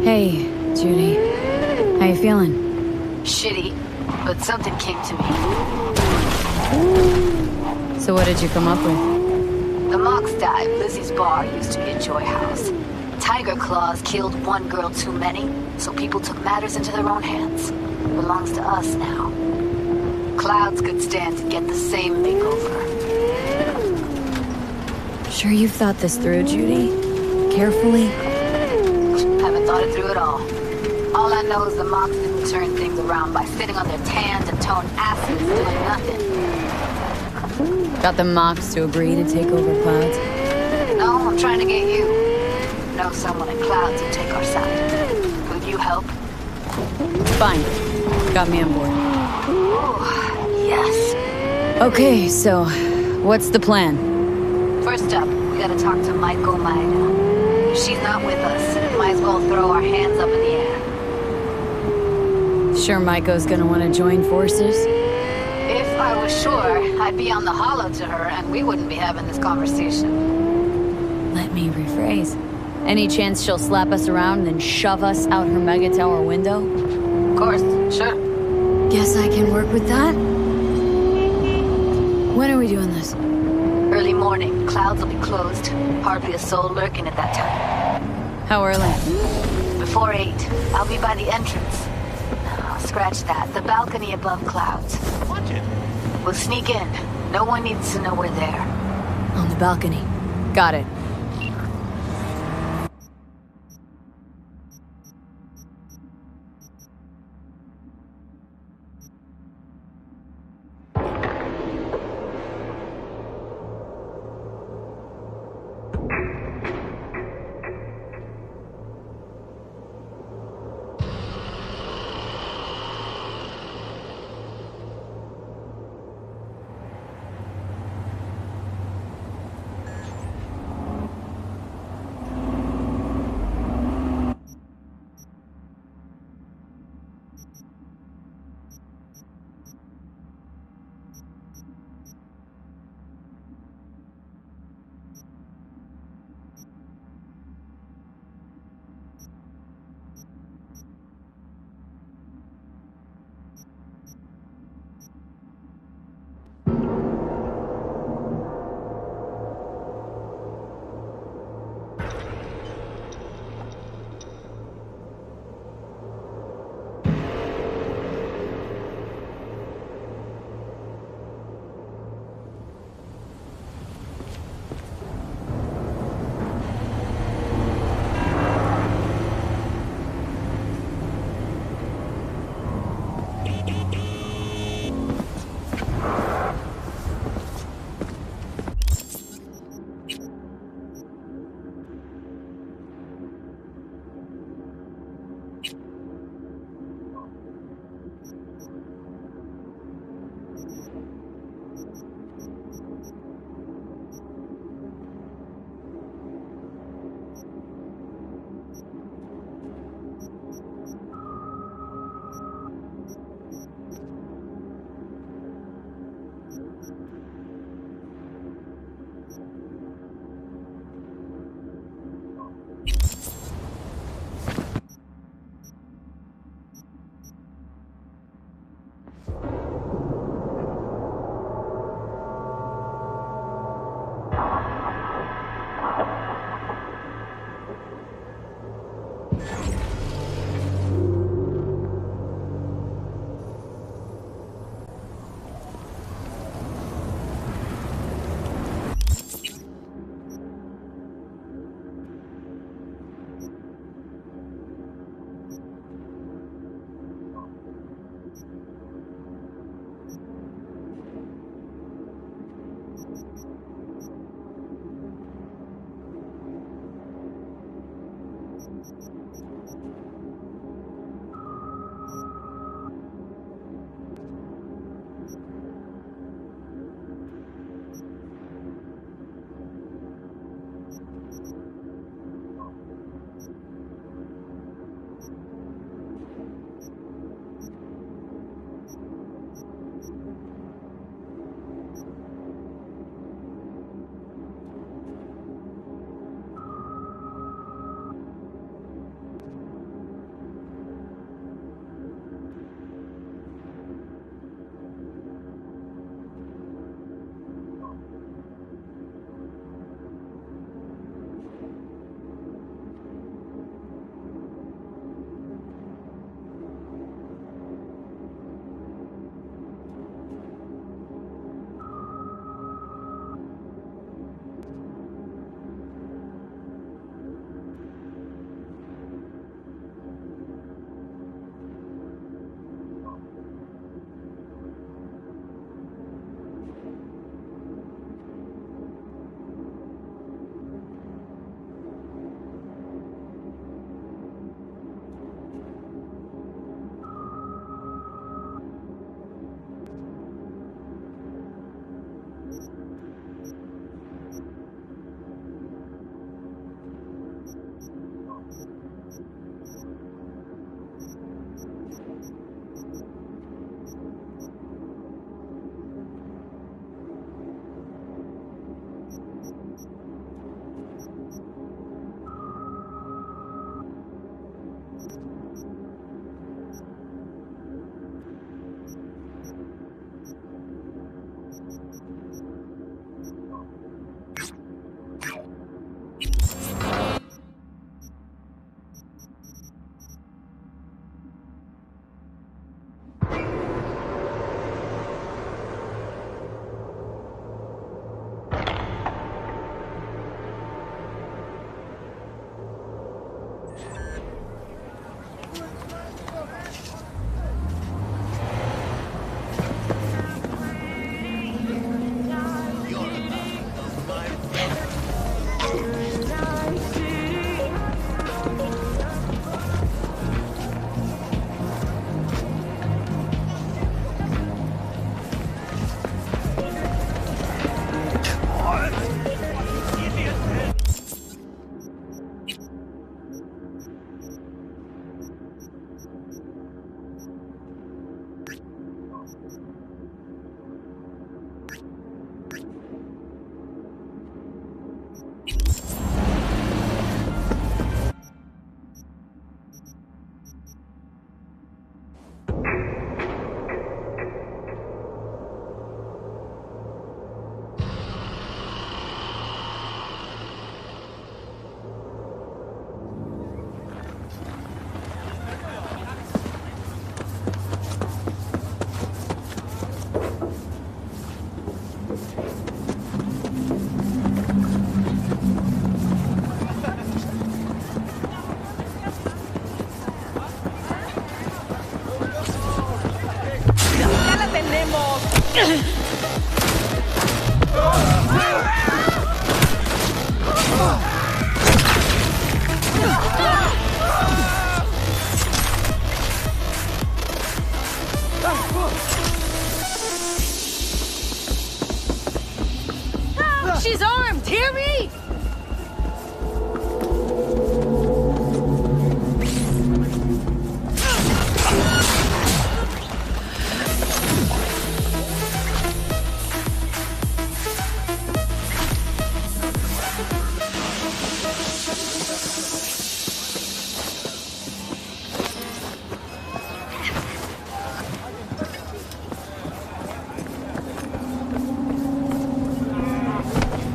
Hey, Judy. How you feeling? Shitty, but something came to me. So what did you come up with? The Mox died. Lizzie's bar used to be a joy house. Tiger Claws killed one girl too many, so people took matters into their own hands. It belongs to us now. Clouds could stand to get the same makeover. Sure you've thought this through, Judy? Carefully? Haven't thought it through at all. All I know is the Mox didn't turn things around by sitting on their tanned and toned asses doing nothing. Got the Mox to agree to take over Clouds? No, I'm trying to get you. Know someone at Clouds who take our side. Could you help? Fine. Got me on board. Ooh, yes. Okay, so what's the plan? First up, we gotta talk to Maiko Maeda. If she's not with us, might as well throw our hands up in the air. Sure Maiko's gonna want to join forces? If I was sure, I'd be on the hollow to her and we wouldn't be having this conversation. Let me rephrase. Any chance she'll slap us around and then shove us out her mega tower window? Of course, sure. Guess I can work with that. When are we doing this? Early morning, Clouds will be closed. Hardly a soul lurking at that time. How early? Before 8. I'll be by the entrance. Oh, scratch that. The balcony above Clouds. Watch it. We'll sneak in. No one needs to know we're there. On the balcony. Got it. She's armed! Hear me?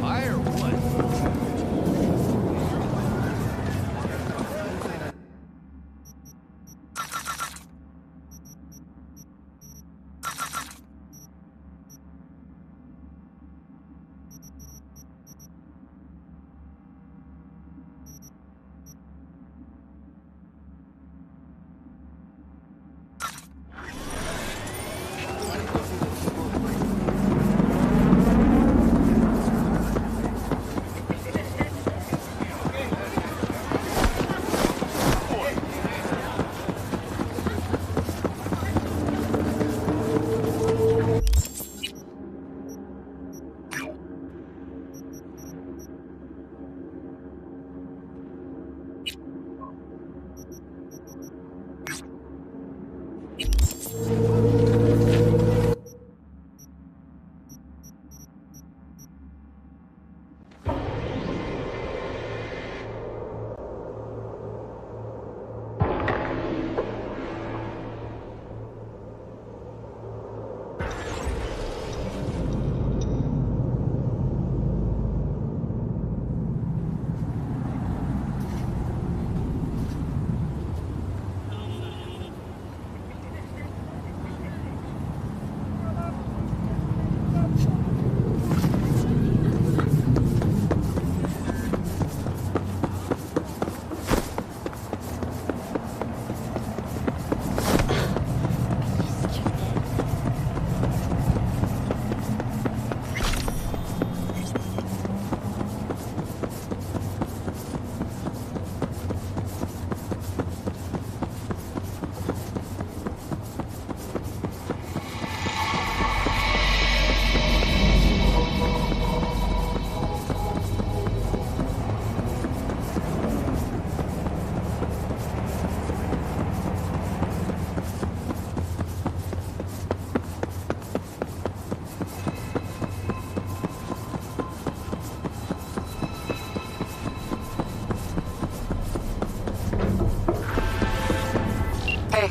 Fire or what?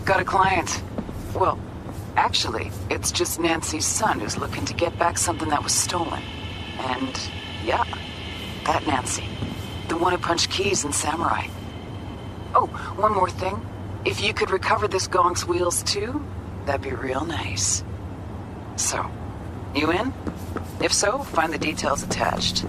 Got a client. Well, actually, it's just Nancy's son who's looking to get back something that was stolen. And, yeah, that Nancy. The one who punched Keys in Samurai. Oh, one more thing. If you could recover this Gong's wheels too, that'd be real nice. So, you in? If so, find the details attached.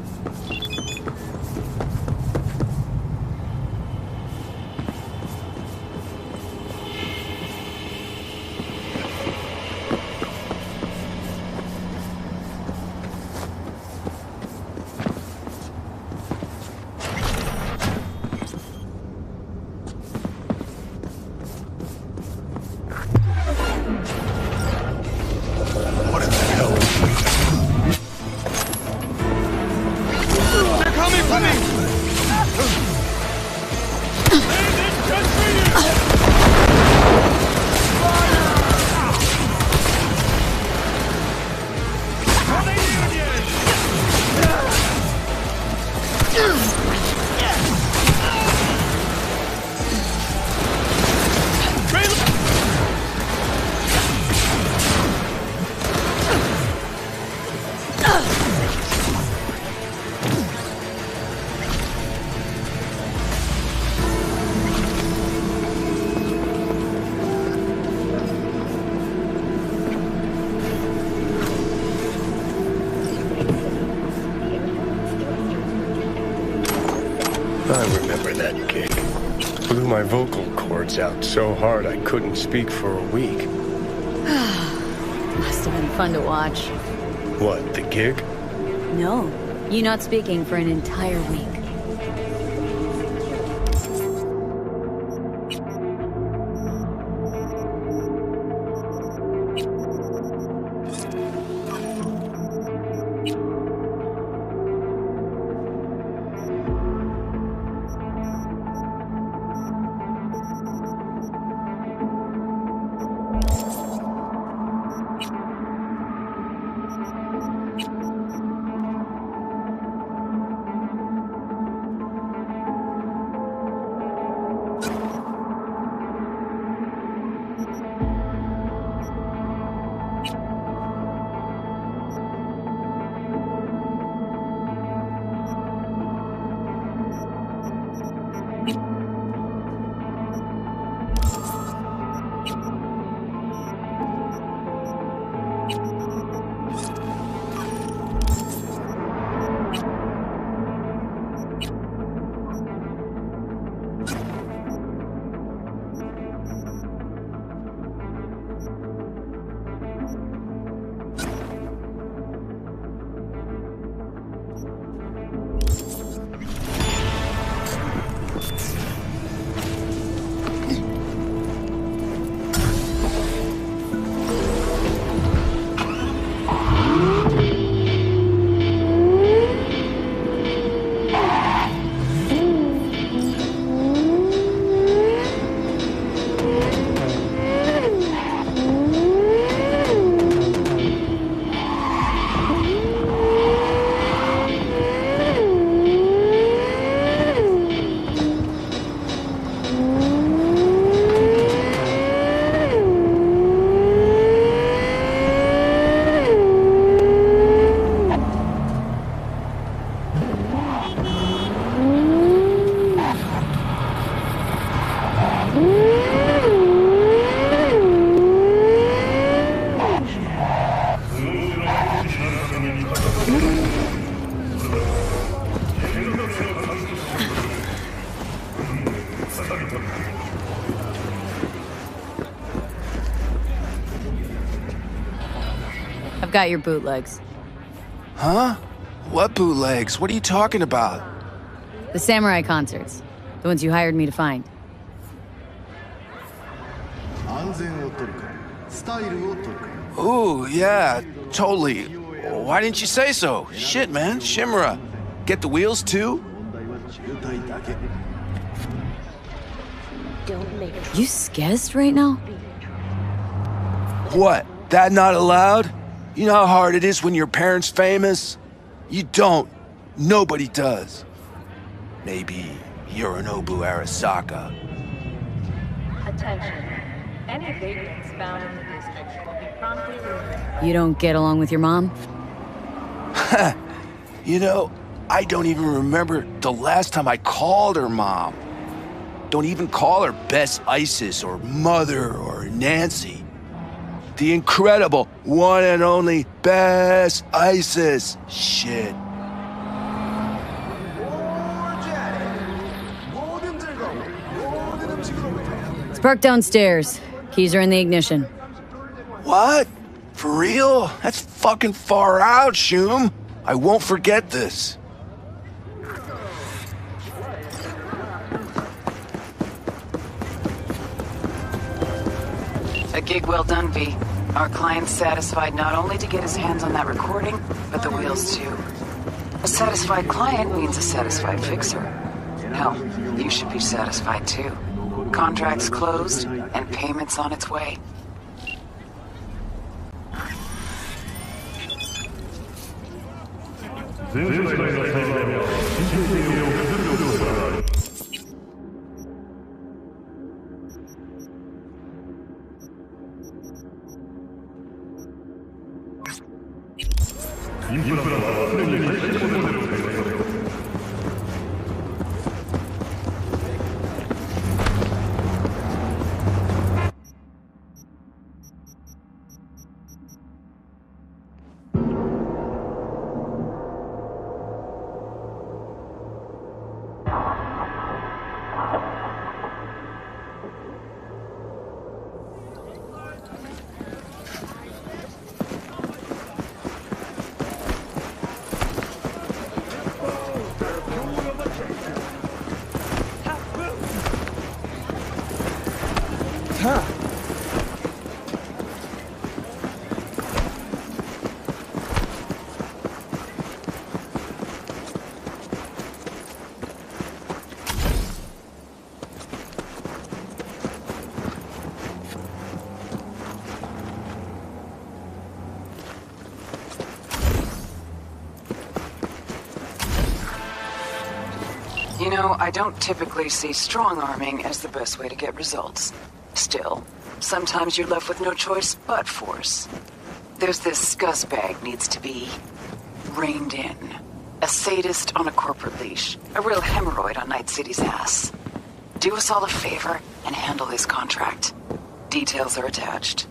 I remember that gig. Blew my vocal cords out so hard I couldn't speak for a week. Must have been fun to watch. What, the gig? No, you not speaking for an entire week. I've got your bootlegs. Huh? What bootlegs? What are you talking about? The Samurai concerts. The ones you hired me to find. Ooh, yeah, totally. Why didn't you say so? Shit, man, Shimura. Get the wheels too? You skessed right now? What? That not allowed? You know how hard it is when your parents famous? You don't. Nobody does. Maybe Yorinobu Arasaka. Attention. Any vagrants found in the district will be promptly removed. You don't get along with your mom? You know, I don't even remember the last time I called her mom. Don't even call her Bess Isis or Mother or Nancy. The incredible one and only Bess Isis. Shit. It's parked downstairs. Keys are in the ignition. What? For real? That's fucking far out, Shum. I won't forget this. A gig well done, V. Our client's satisfied not only to get his hands on that recording, but the wheels too. A satisfied client means a satisfied fixer. Hell, you should be satisfied too. Contract's closed, and payment's on its way. You know, I don't typically see strong-arming as the best way to get results. Still, sometimes you're left with no choice but force. There's this scuzzbag needs to be reined in. A sadist on a corporate leash. A real hemorrhoid on Night City's ass. Do us all a favor and handle this contract. Details are attached.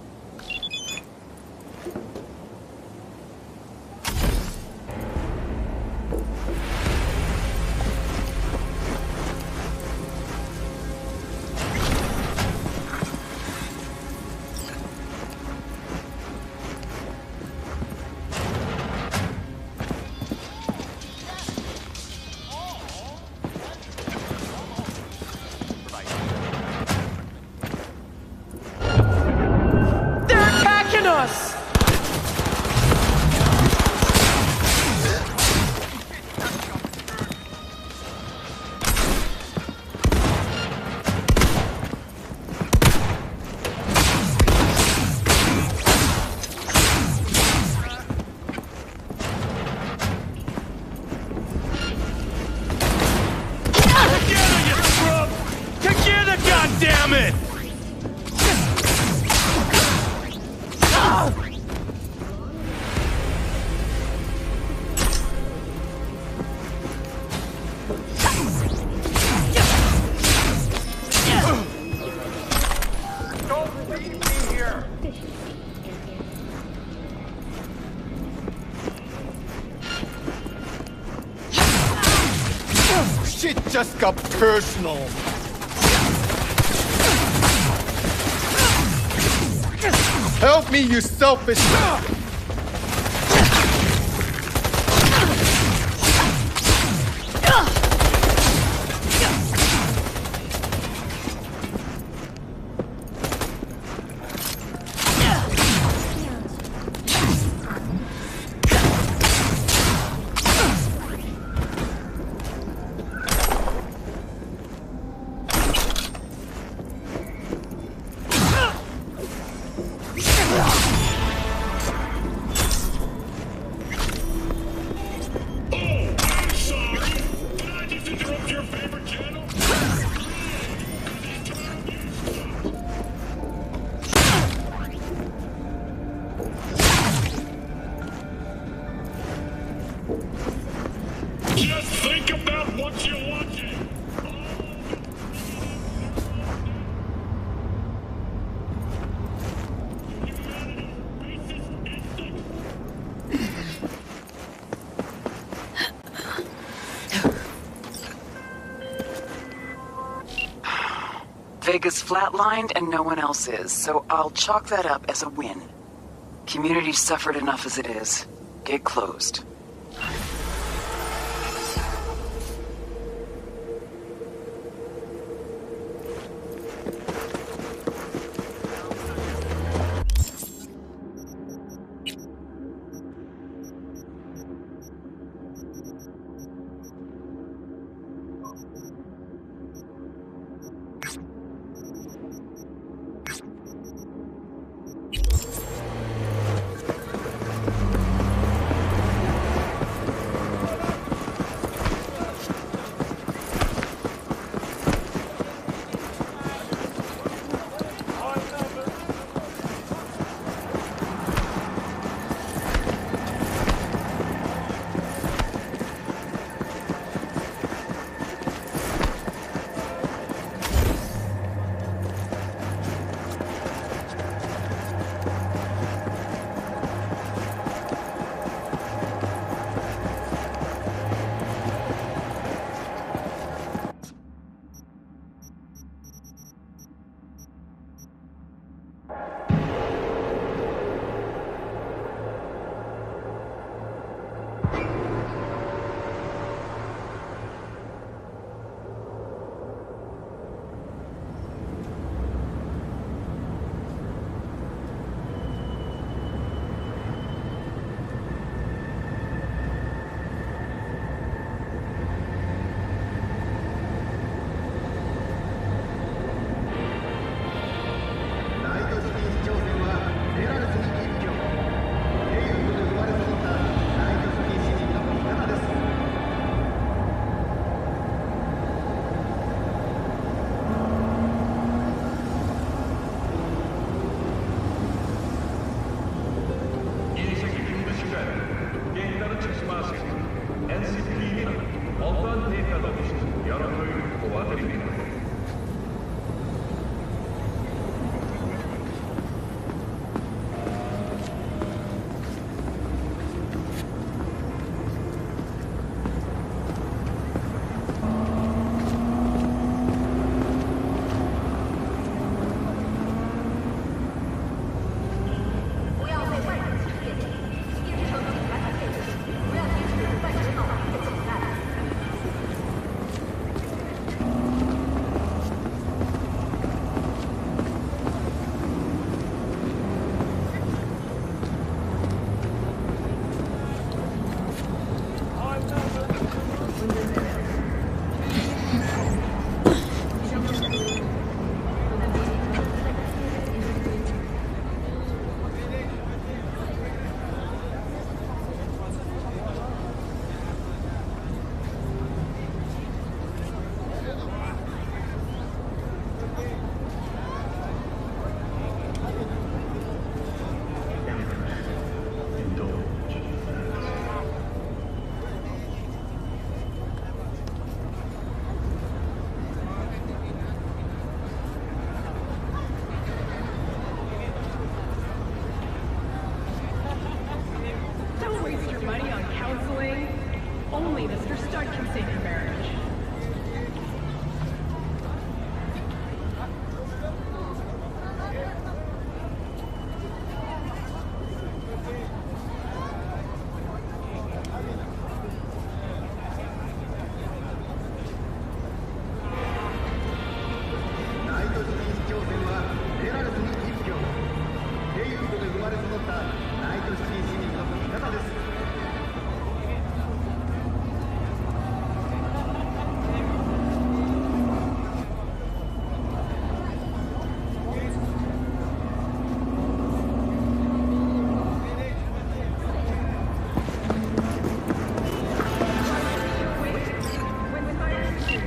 Shit just got personal. Help me, you selfish... Vega's flatlined and no one else is, so I'll chalk that up as a win. Community's suffered enough as it is. Get closed.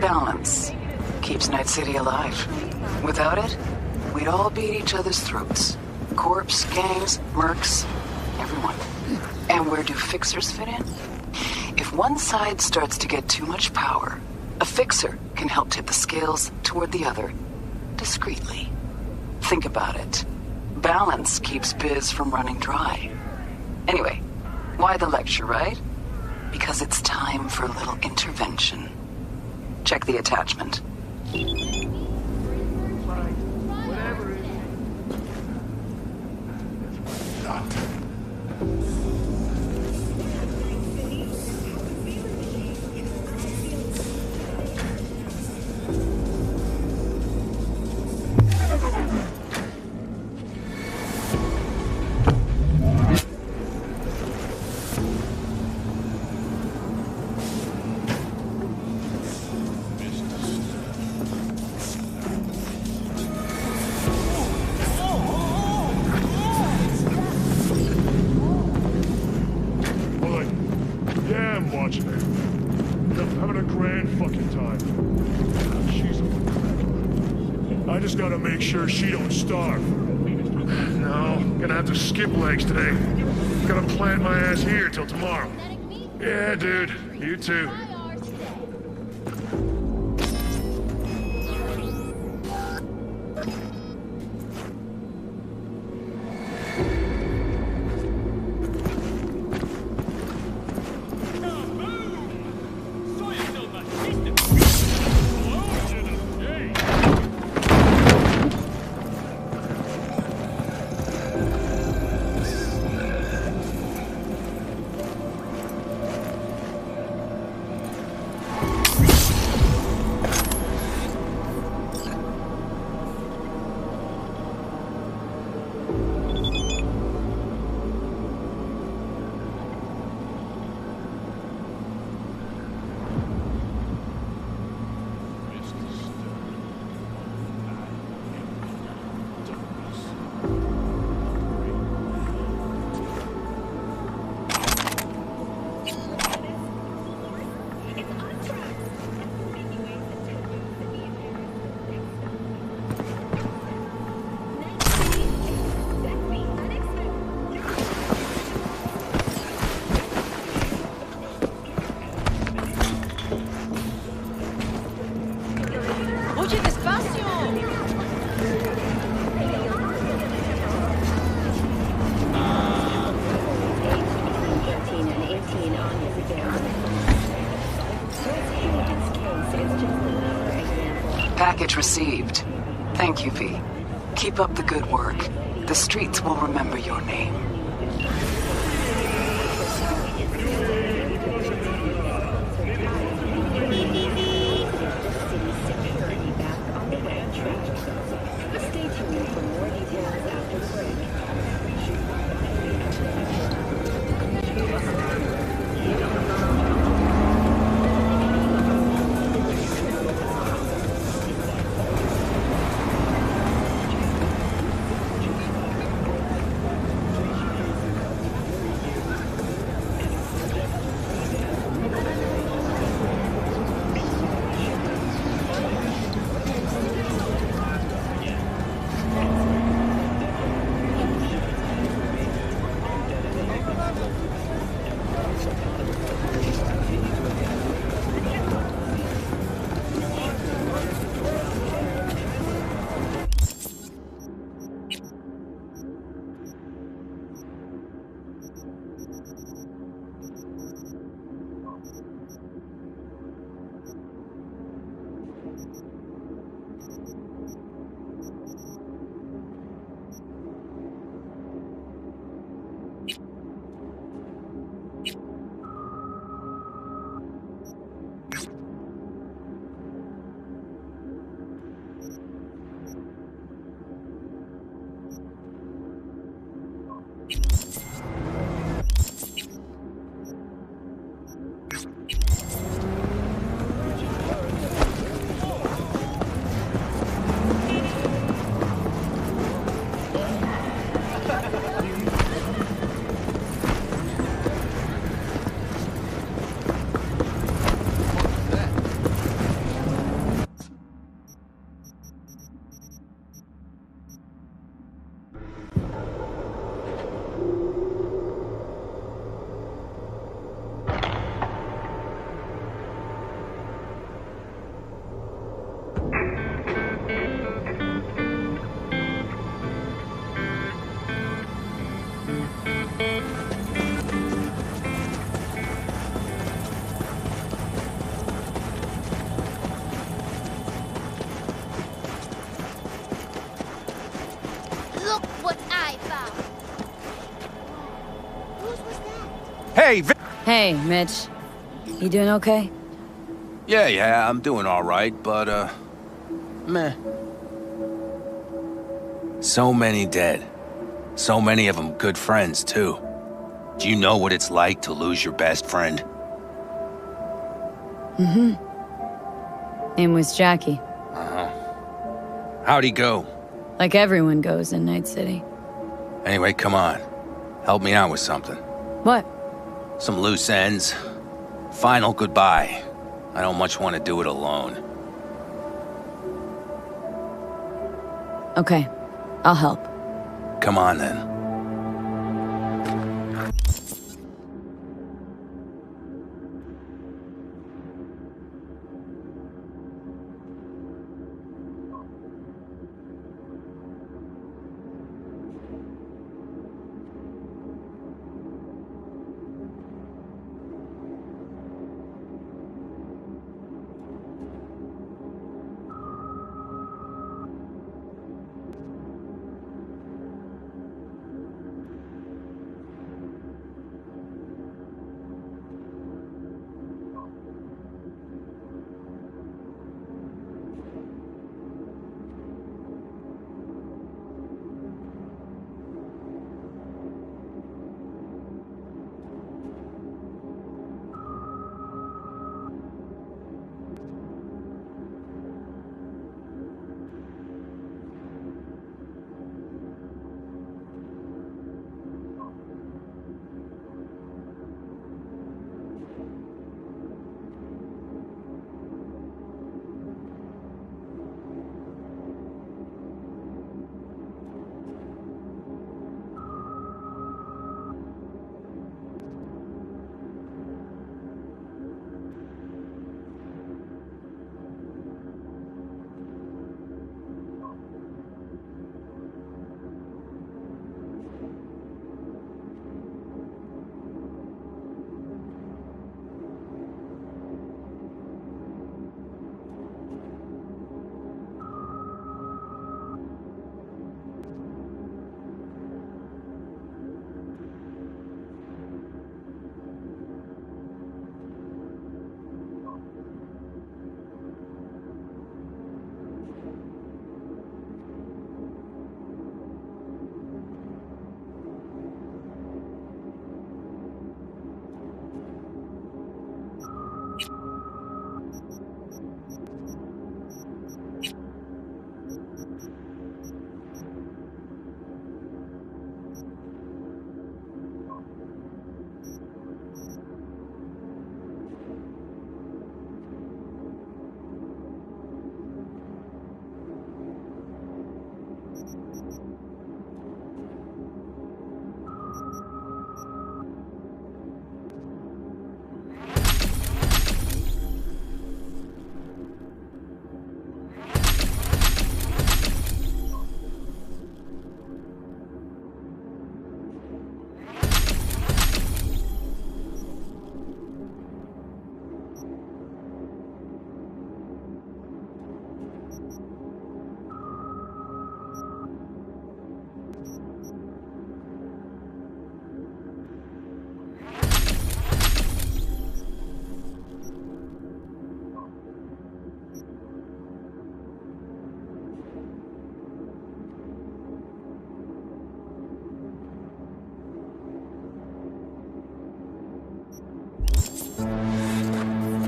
Balance keeps Night City alive. Without it, we'd all be at each other's throats. Corps, gangs, mercs, everyone. And where do fixers fit in? If one side starts to get too much power, a fixer can help tip the scales toward the other, discreetly. Think about it. Balance keeps Biz from running dry. Anyway, why the lecture, right? Because it's time for a little intervention. Check the attachment. watching her. Having a grand fucking time. She's a I just gotta make sure she don't starve. No, gonna have to skip legs today. Gotta plant my ass here till tomorrow. Yeah, dude. You too. Package received. Thank you, V. Keep up the good work. The streets will remember your name. Stay tuned for more details after the break. Hey, Hey, Mitch. You doing okay? Yeah, I'm doing all right, but, meh. So many dead. So many of them good friends, too. Do you know what it's like to lose your best friend? Mm-hmm. Name was Jackie. Uh-huh. How'd he go? Like everyone goes in Night City. Anyway, come on. Help me out with something. What? Some loose ends. Final goodbye. I don't much want to do it alone. Okay, I'll help. Come on, then.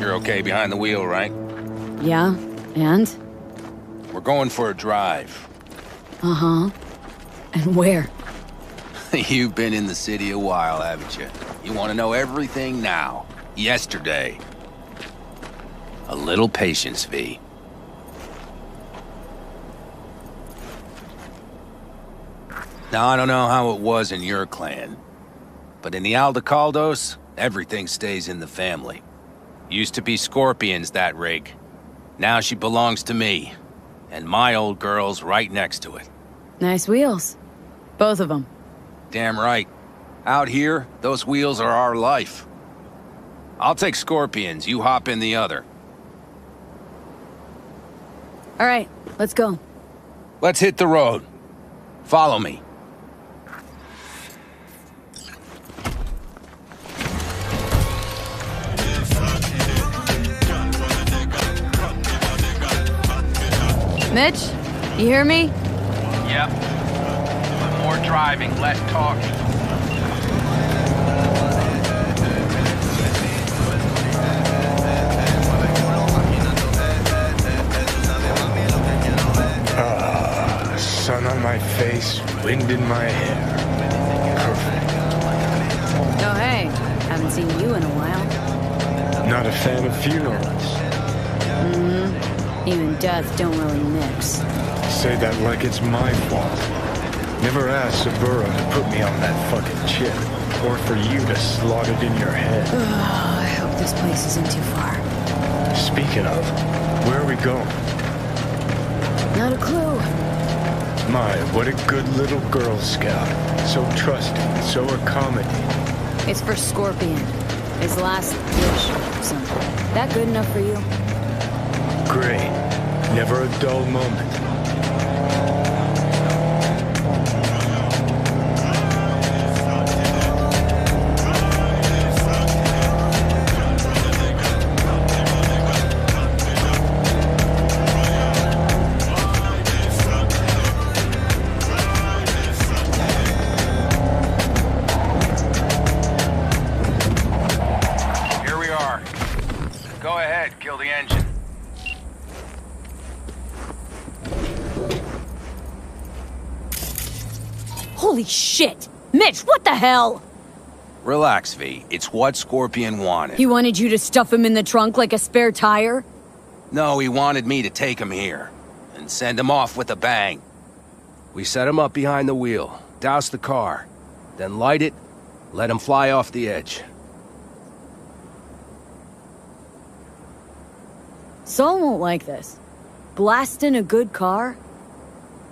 You're okay behind the wheel, right? Yeah, and? We're going for a drive. Uh-huh. And where? You've been in the city a while, haven't you? You want to know everything now. Yesterday. A little patience, V. Now, I don't know how it was in your clan, but in the Aldecaldos, everything stays in the family. Used to be Scorpion's, that rig. Now she belongs to me, and my old girl's right next to it. Nice wheels. Both of them. Damn right. Out here, those wheels are our life. I'll take Scorpion's, you hop in the other. All right, let's go. Let's hit the road. Follow me. Mitch, you hear me? Yep. More driving, less talking. Sun on my face, wind in my hair. Perfect. Oh, hey. Haven't seen you in a while. Not a fan of funerals. You and death don't really mix. Say that like it's my fault. Never asked Saburo to put me on that fucking chip, or for you to slot it in your head. I hope this place isn't too far. Speaking of, where are we going? Not a clue. My, what a good little Girl Scout. So trusting, so accommodating. It's for Scorpion. His last wish or something. That good enough for you? Great. Never a dull moment. Here we are. Go ahead, kill the engine. Holy shit! Mitch, what the hell? Relax, V. It's what Scorpion wanted. He wanted you to stuff him in the trunk like a spare tire? No, he wanted me to take him here and send him off with a bang. We set him up behind the wheel, douse the car, then light it, let him fly off the edge. Saul won't like this. Blasting a good car?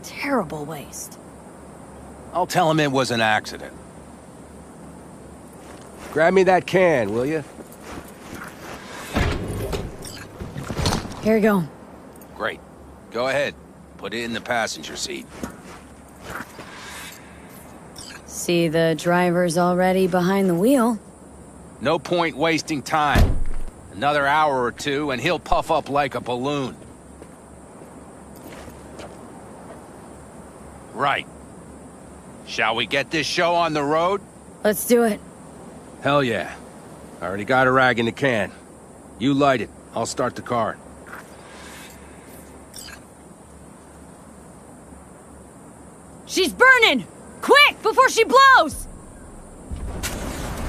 Terrible waste. I'll tell him it was an accident. Grab me that can, will you? Here you go. Great. Go ahead. Put it in the passenger seat. See, the driver's already behind the wheel. No point wasting time. Another hour or two, and he'll puff up like a balloon. Right. Shall we get this show on the road? Let's do it. Hell yeah. I already got a rag in the can. You light it. I'll start the car. She's burning! Quick, before she blows!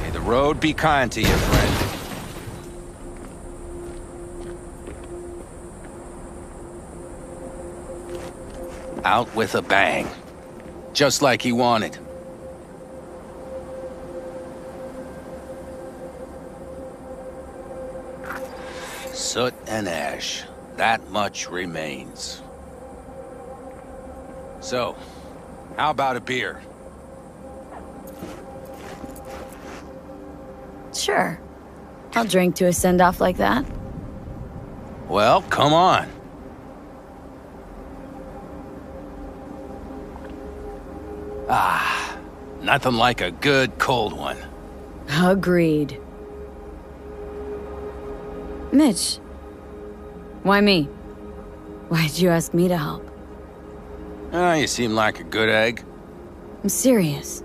May the road be kind to you, friend. Out with a bang. Just like he wanted. Soot and ash. That much remains. So, how about a beer? Sure. I'll drink to a send-off like that. Well, come on. Ah, nothing like a good cold one. Agreed. Mitch. Why me? Why'd you ask me to help? You seem like a good egg. I'm serious.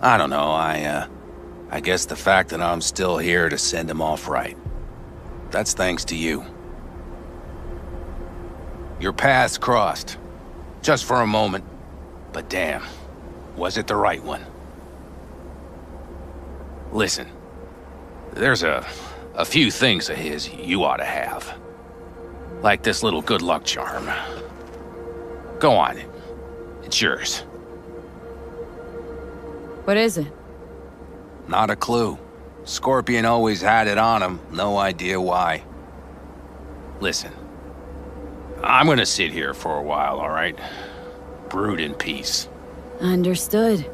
I don't know, I guess the fact that I'm still here to send him off right. That's thanks to you. Your paths crossed. Just for a moment. But damn, was it the right one? Listen, there's a few things of his you ought to have. Like this little good luck charm. Go on, it's yours. What is it? Not a clue. Scorpion always had it on him, no idea why. Listen, I'm gonna sit here for a while, all right? Brood in peace. Understood.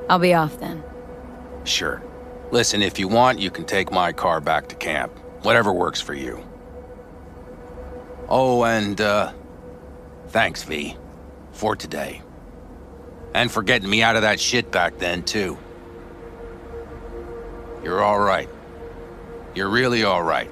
I'll be off then. Sure. Listen, if you want, you can take my car back to camp. Whatever works for you. Oh, and, thanks, V. For today. And for getting me out of that shit back then, too. You're all right. You're really all right.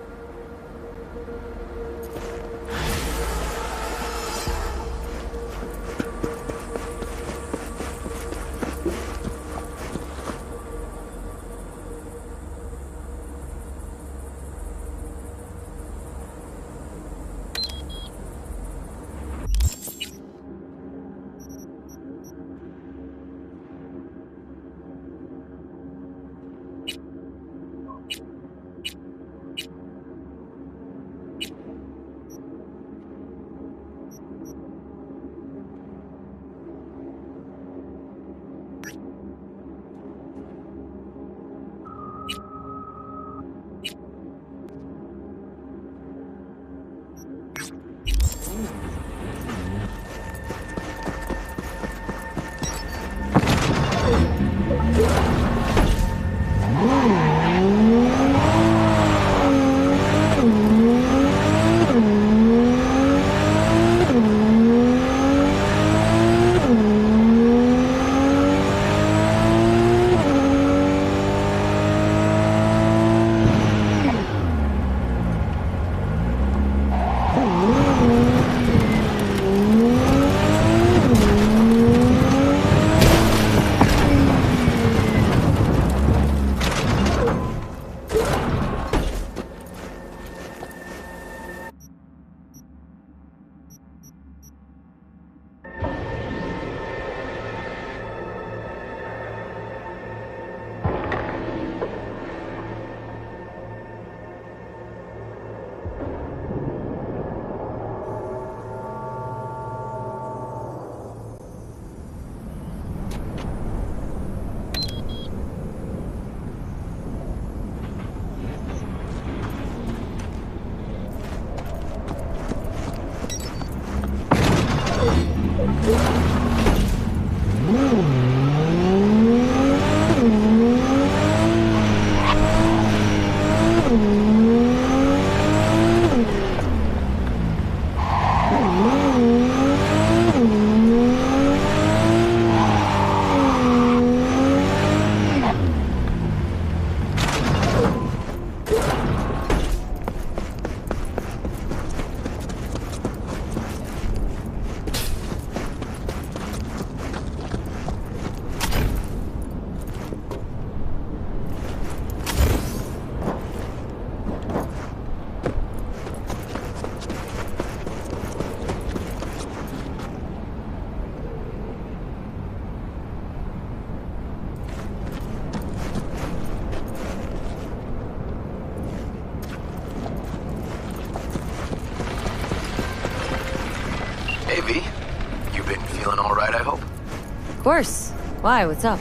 Of course. Why? What's up?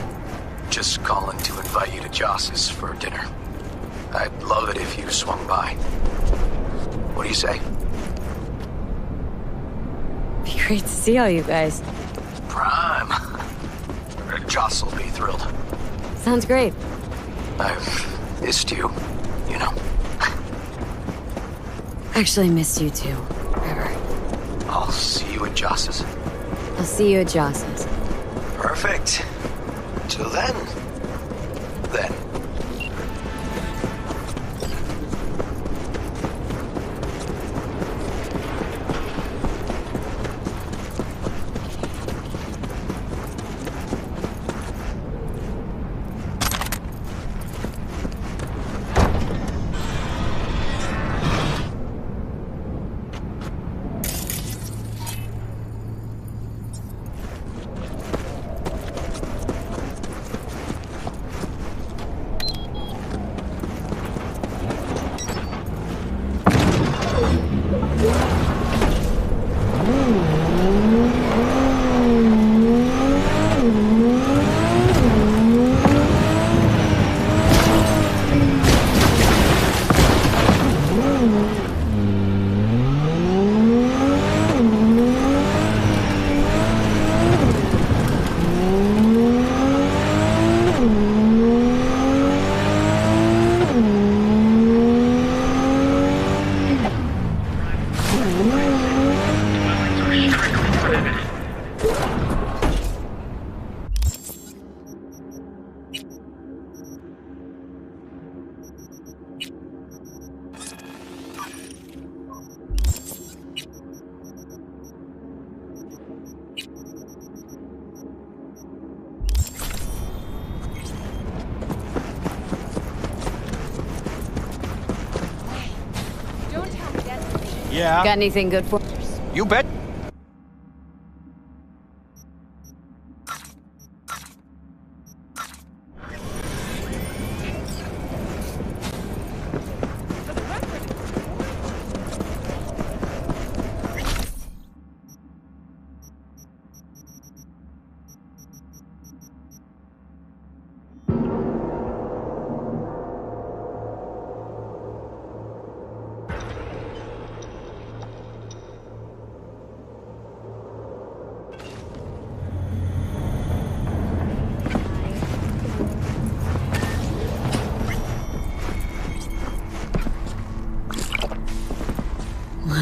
Just calling to invite you to Joss's for dinner. I'd love it if you swung by. What do you say? Be great to see all you guys. Prime. Joss will be thrilled. Sounds great. I've missed you, you know. Actually missed you too. Forever. I'll see you at Joss's. I'll see you at Joss's. Perfect. Till then. Then. Yeah? Got anything good for You bet.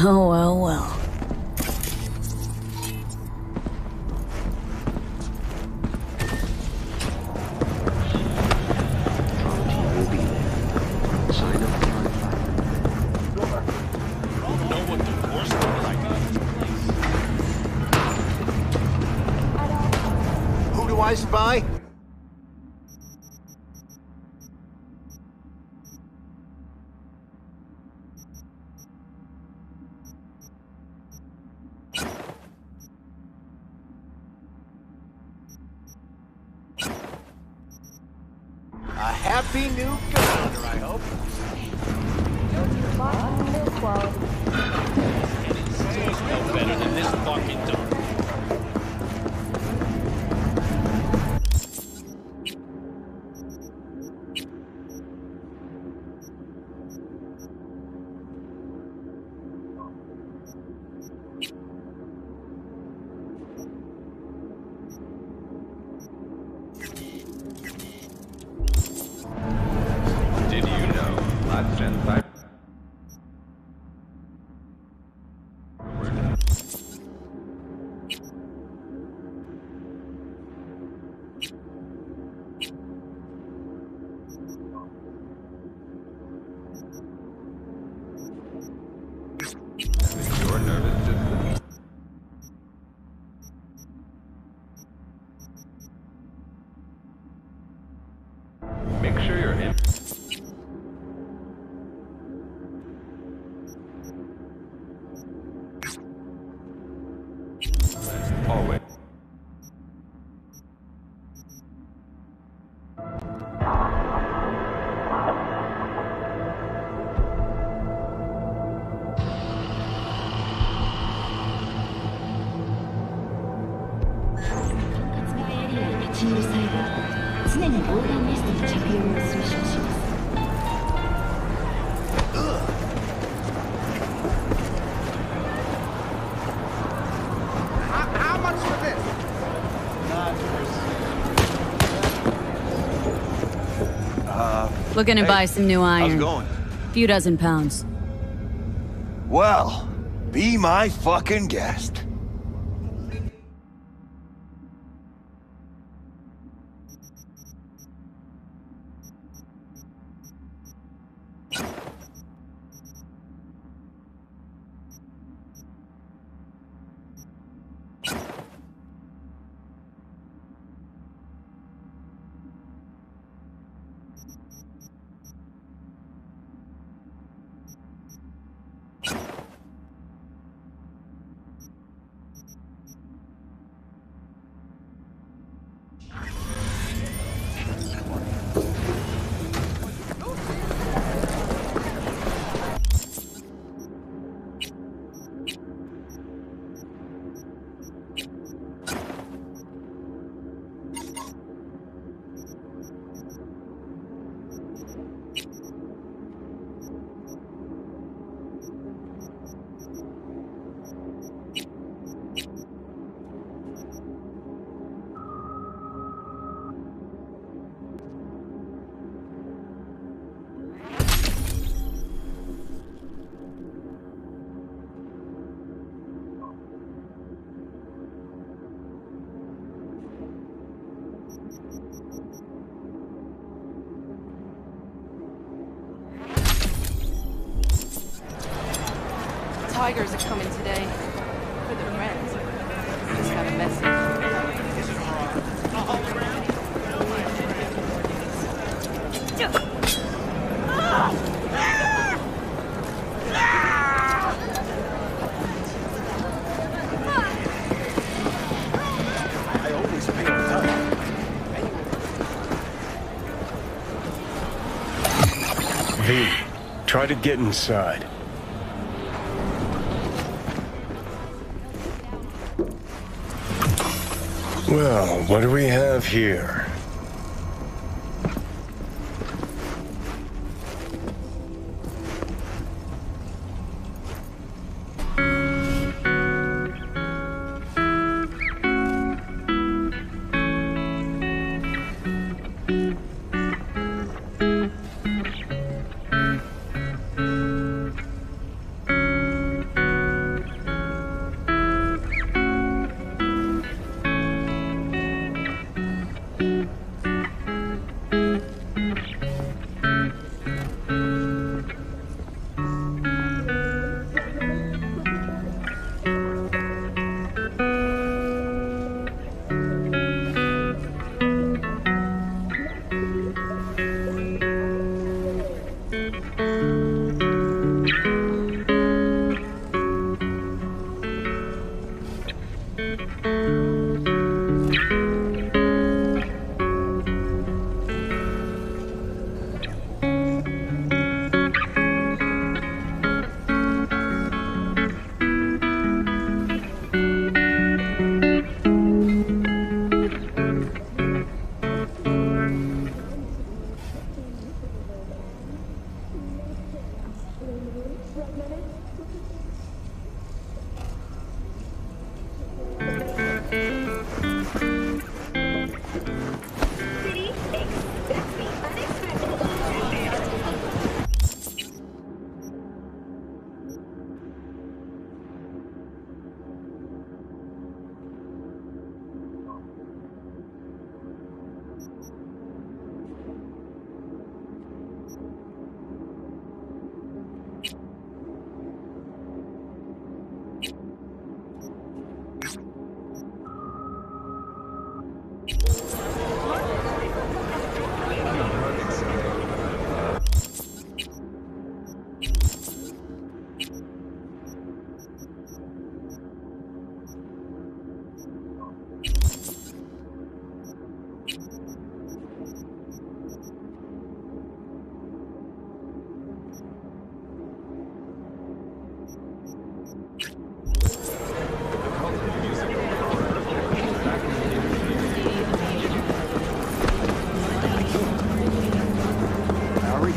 Well. Who do I spy? A happy new commander, I hope. No better than this fucking dump. Did you know that Senpai? Your nervous system. Make sure you're in. Always. How much for this? Looking to buy some new iron. How's it going? Few dozen pounds. Well, be my fucking guest. Tigers are coming today. For the rent. Just got a message. I always pay on time. V, try to get inside. Well, what do we have here?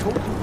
told you.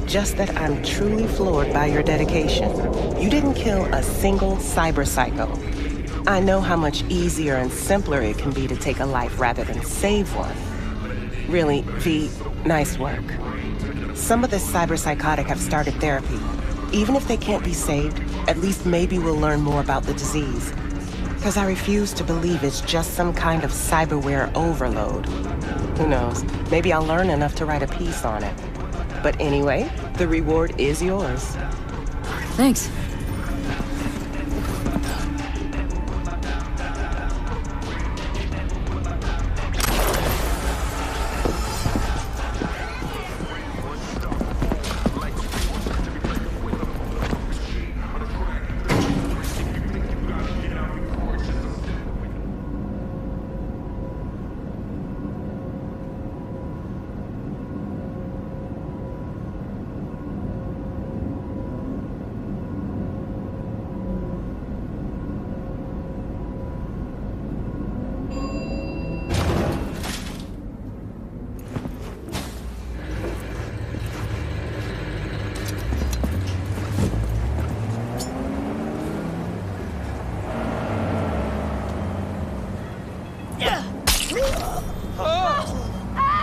Just that I'm truly floored by your dedication. You didn't kill a single cyber psycho. I know how much easier and simpler it can be to take a life rather than save one. Really, V, nice work. Some of the cyber psychotic have started therapy. Even if they can't be saved, at least maybe we'll learn more about the disease. Because I refuse to believe it's just some kind of cyberware overload. Who knows? Maybe I'll learn enough to write a piece on it. But anyway, the reward is yours. Thanks.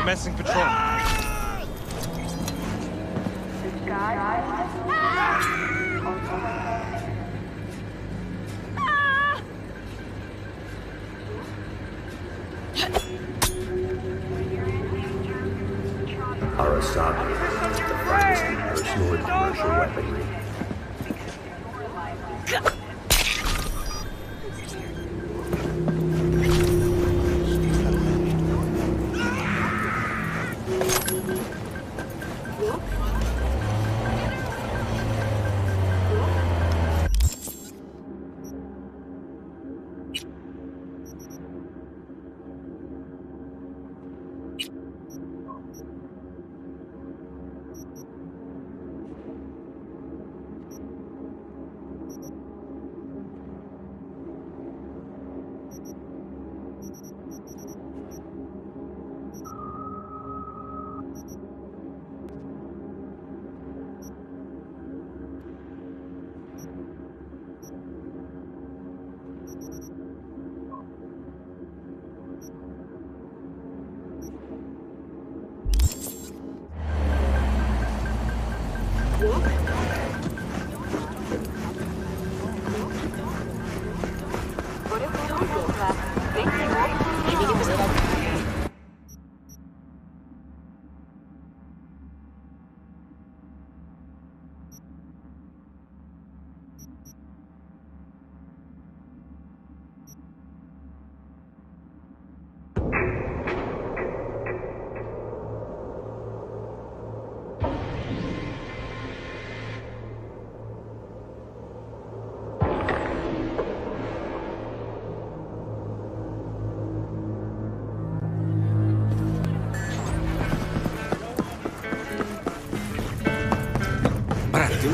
Commencing patrol. Arasaka, the finest in personal and commercial weaponry.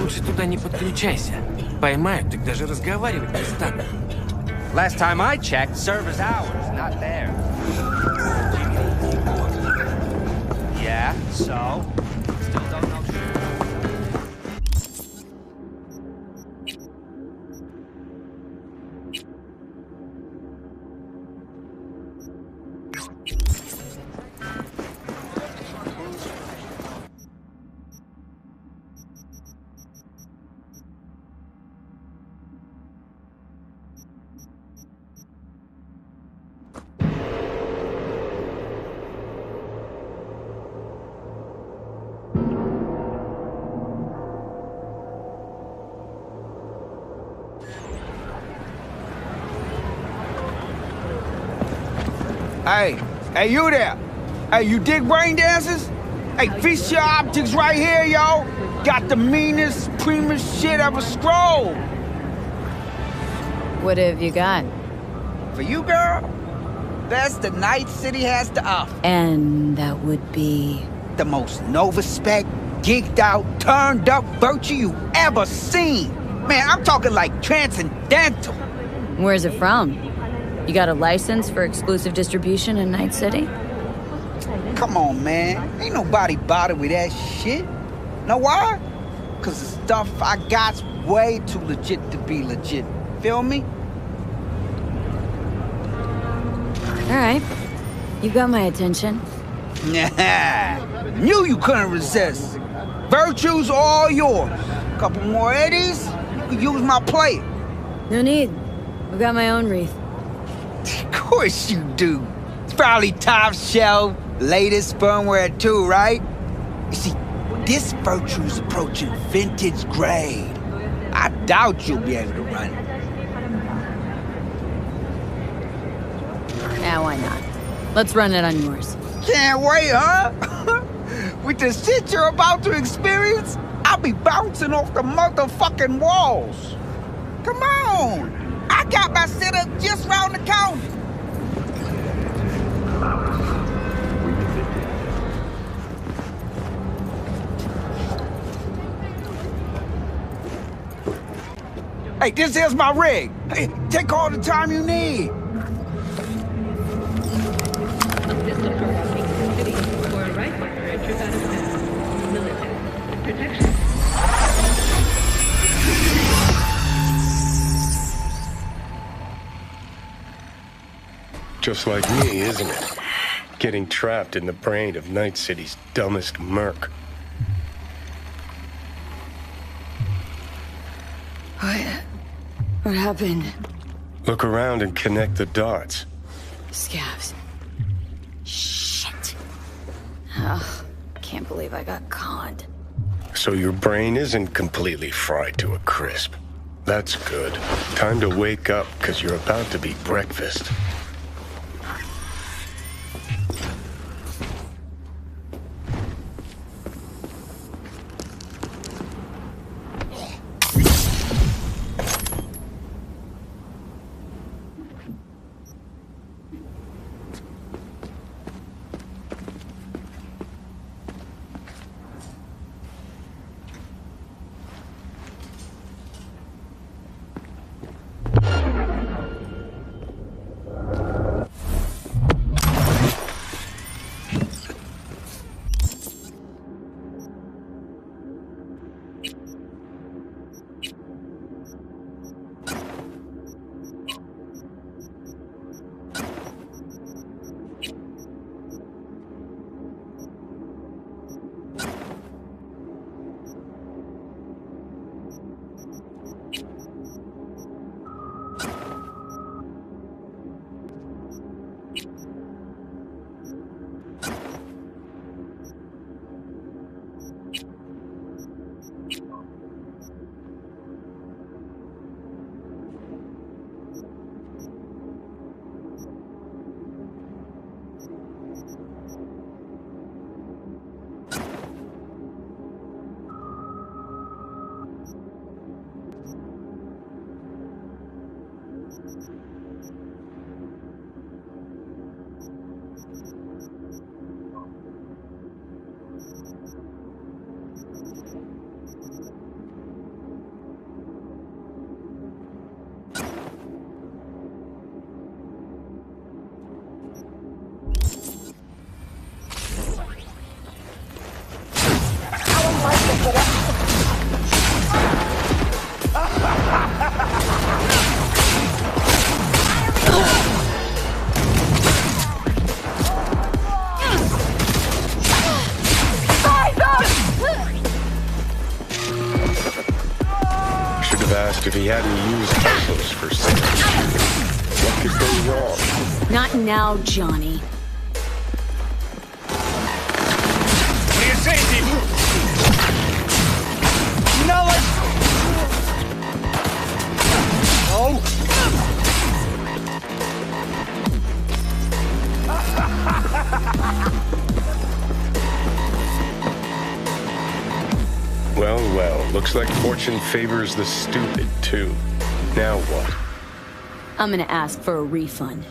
Лучше туда не подключайся. Поймают, так даже разговаривать не станут. Last time I checked, service hours, not there. Yeah, so? Still don't know shit. Hey, you there? Hey, you dig brain dances? Hey, feature optics right here, yo. Got the meanest, supremest shit ever scrolled. What have you got? For you, girl, best the Night City has to offer. And that would be... The most Nova-spec, geeked out, turned up virtue you ever seen. Man, I'm talking like transcendental. Where's it from? You got a license for exclusive distribution in Night City? Come on, man. Ain't nobody bothered with that shit. Know why? Cause the stuff I got's way too legit to be legit. Feel me? Alright. You got my attention. Knew you couldn't resist. Virtue's all yours. Couple more eddies, you could use my plate. No need. I've got my own wreath. Of course you do. It's probably top shelf, latest firmware too, right? You see, this Virtue's approaching vintage grade. I doubt you'll be able to run it. Nah, why not? Let's run it on yours. Can't wait, huh? With the shit you're about to experience, I'll be bouncing off the motherfucking walls. Come on! I got my setup just round the corner. Hey, this is my rig. Hey, take all the time you need. Just like me, isn't it? Getting trapped in the brain of Night City's dumbest merc. What happened? Look around and connect the dots. Scavs. Shit. Ugh, can't believe I got conned. So your brain isn't completely fried to a crisp. That's good. Time to wake up, because you're about to be breakfast. have asked if he hadn't used hustles for sales. What could go wrong? Not now, Johnny. What do you say, people? No, Oh! Well, well, looks like fortune favors the stupid, too. Now what? I'm gonna ask for a refund.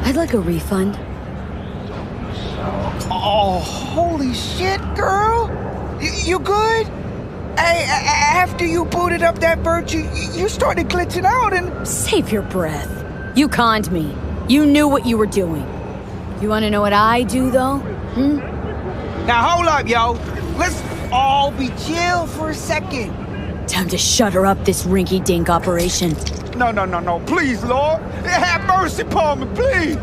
I'd like a refund. Oh, holy shit, girl! You good? Hey, after you booted up that Virtue, you started glitching out and... Save your breath. You conned me. You knew what you were doing. You want to know what I do, though? Now hold up, yo. Let's all be chill for a second. Time to shut her up, this rinky-dink operation. No, please, Lord. Have mercy upon me, please.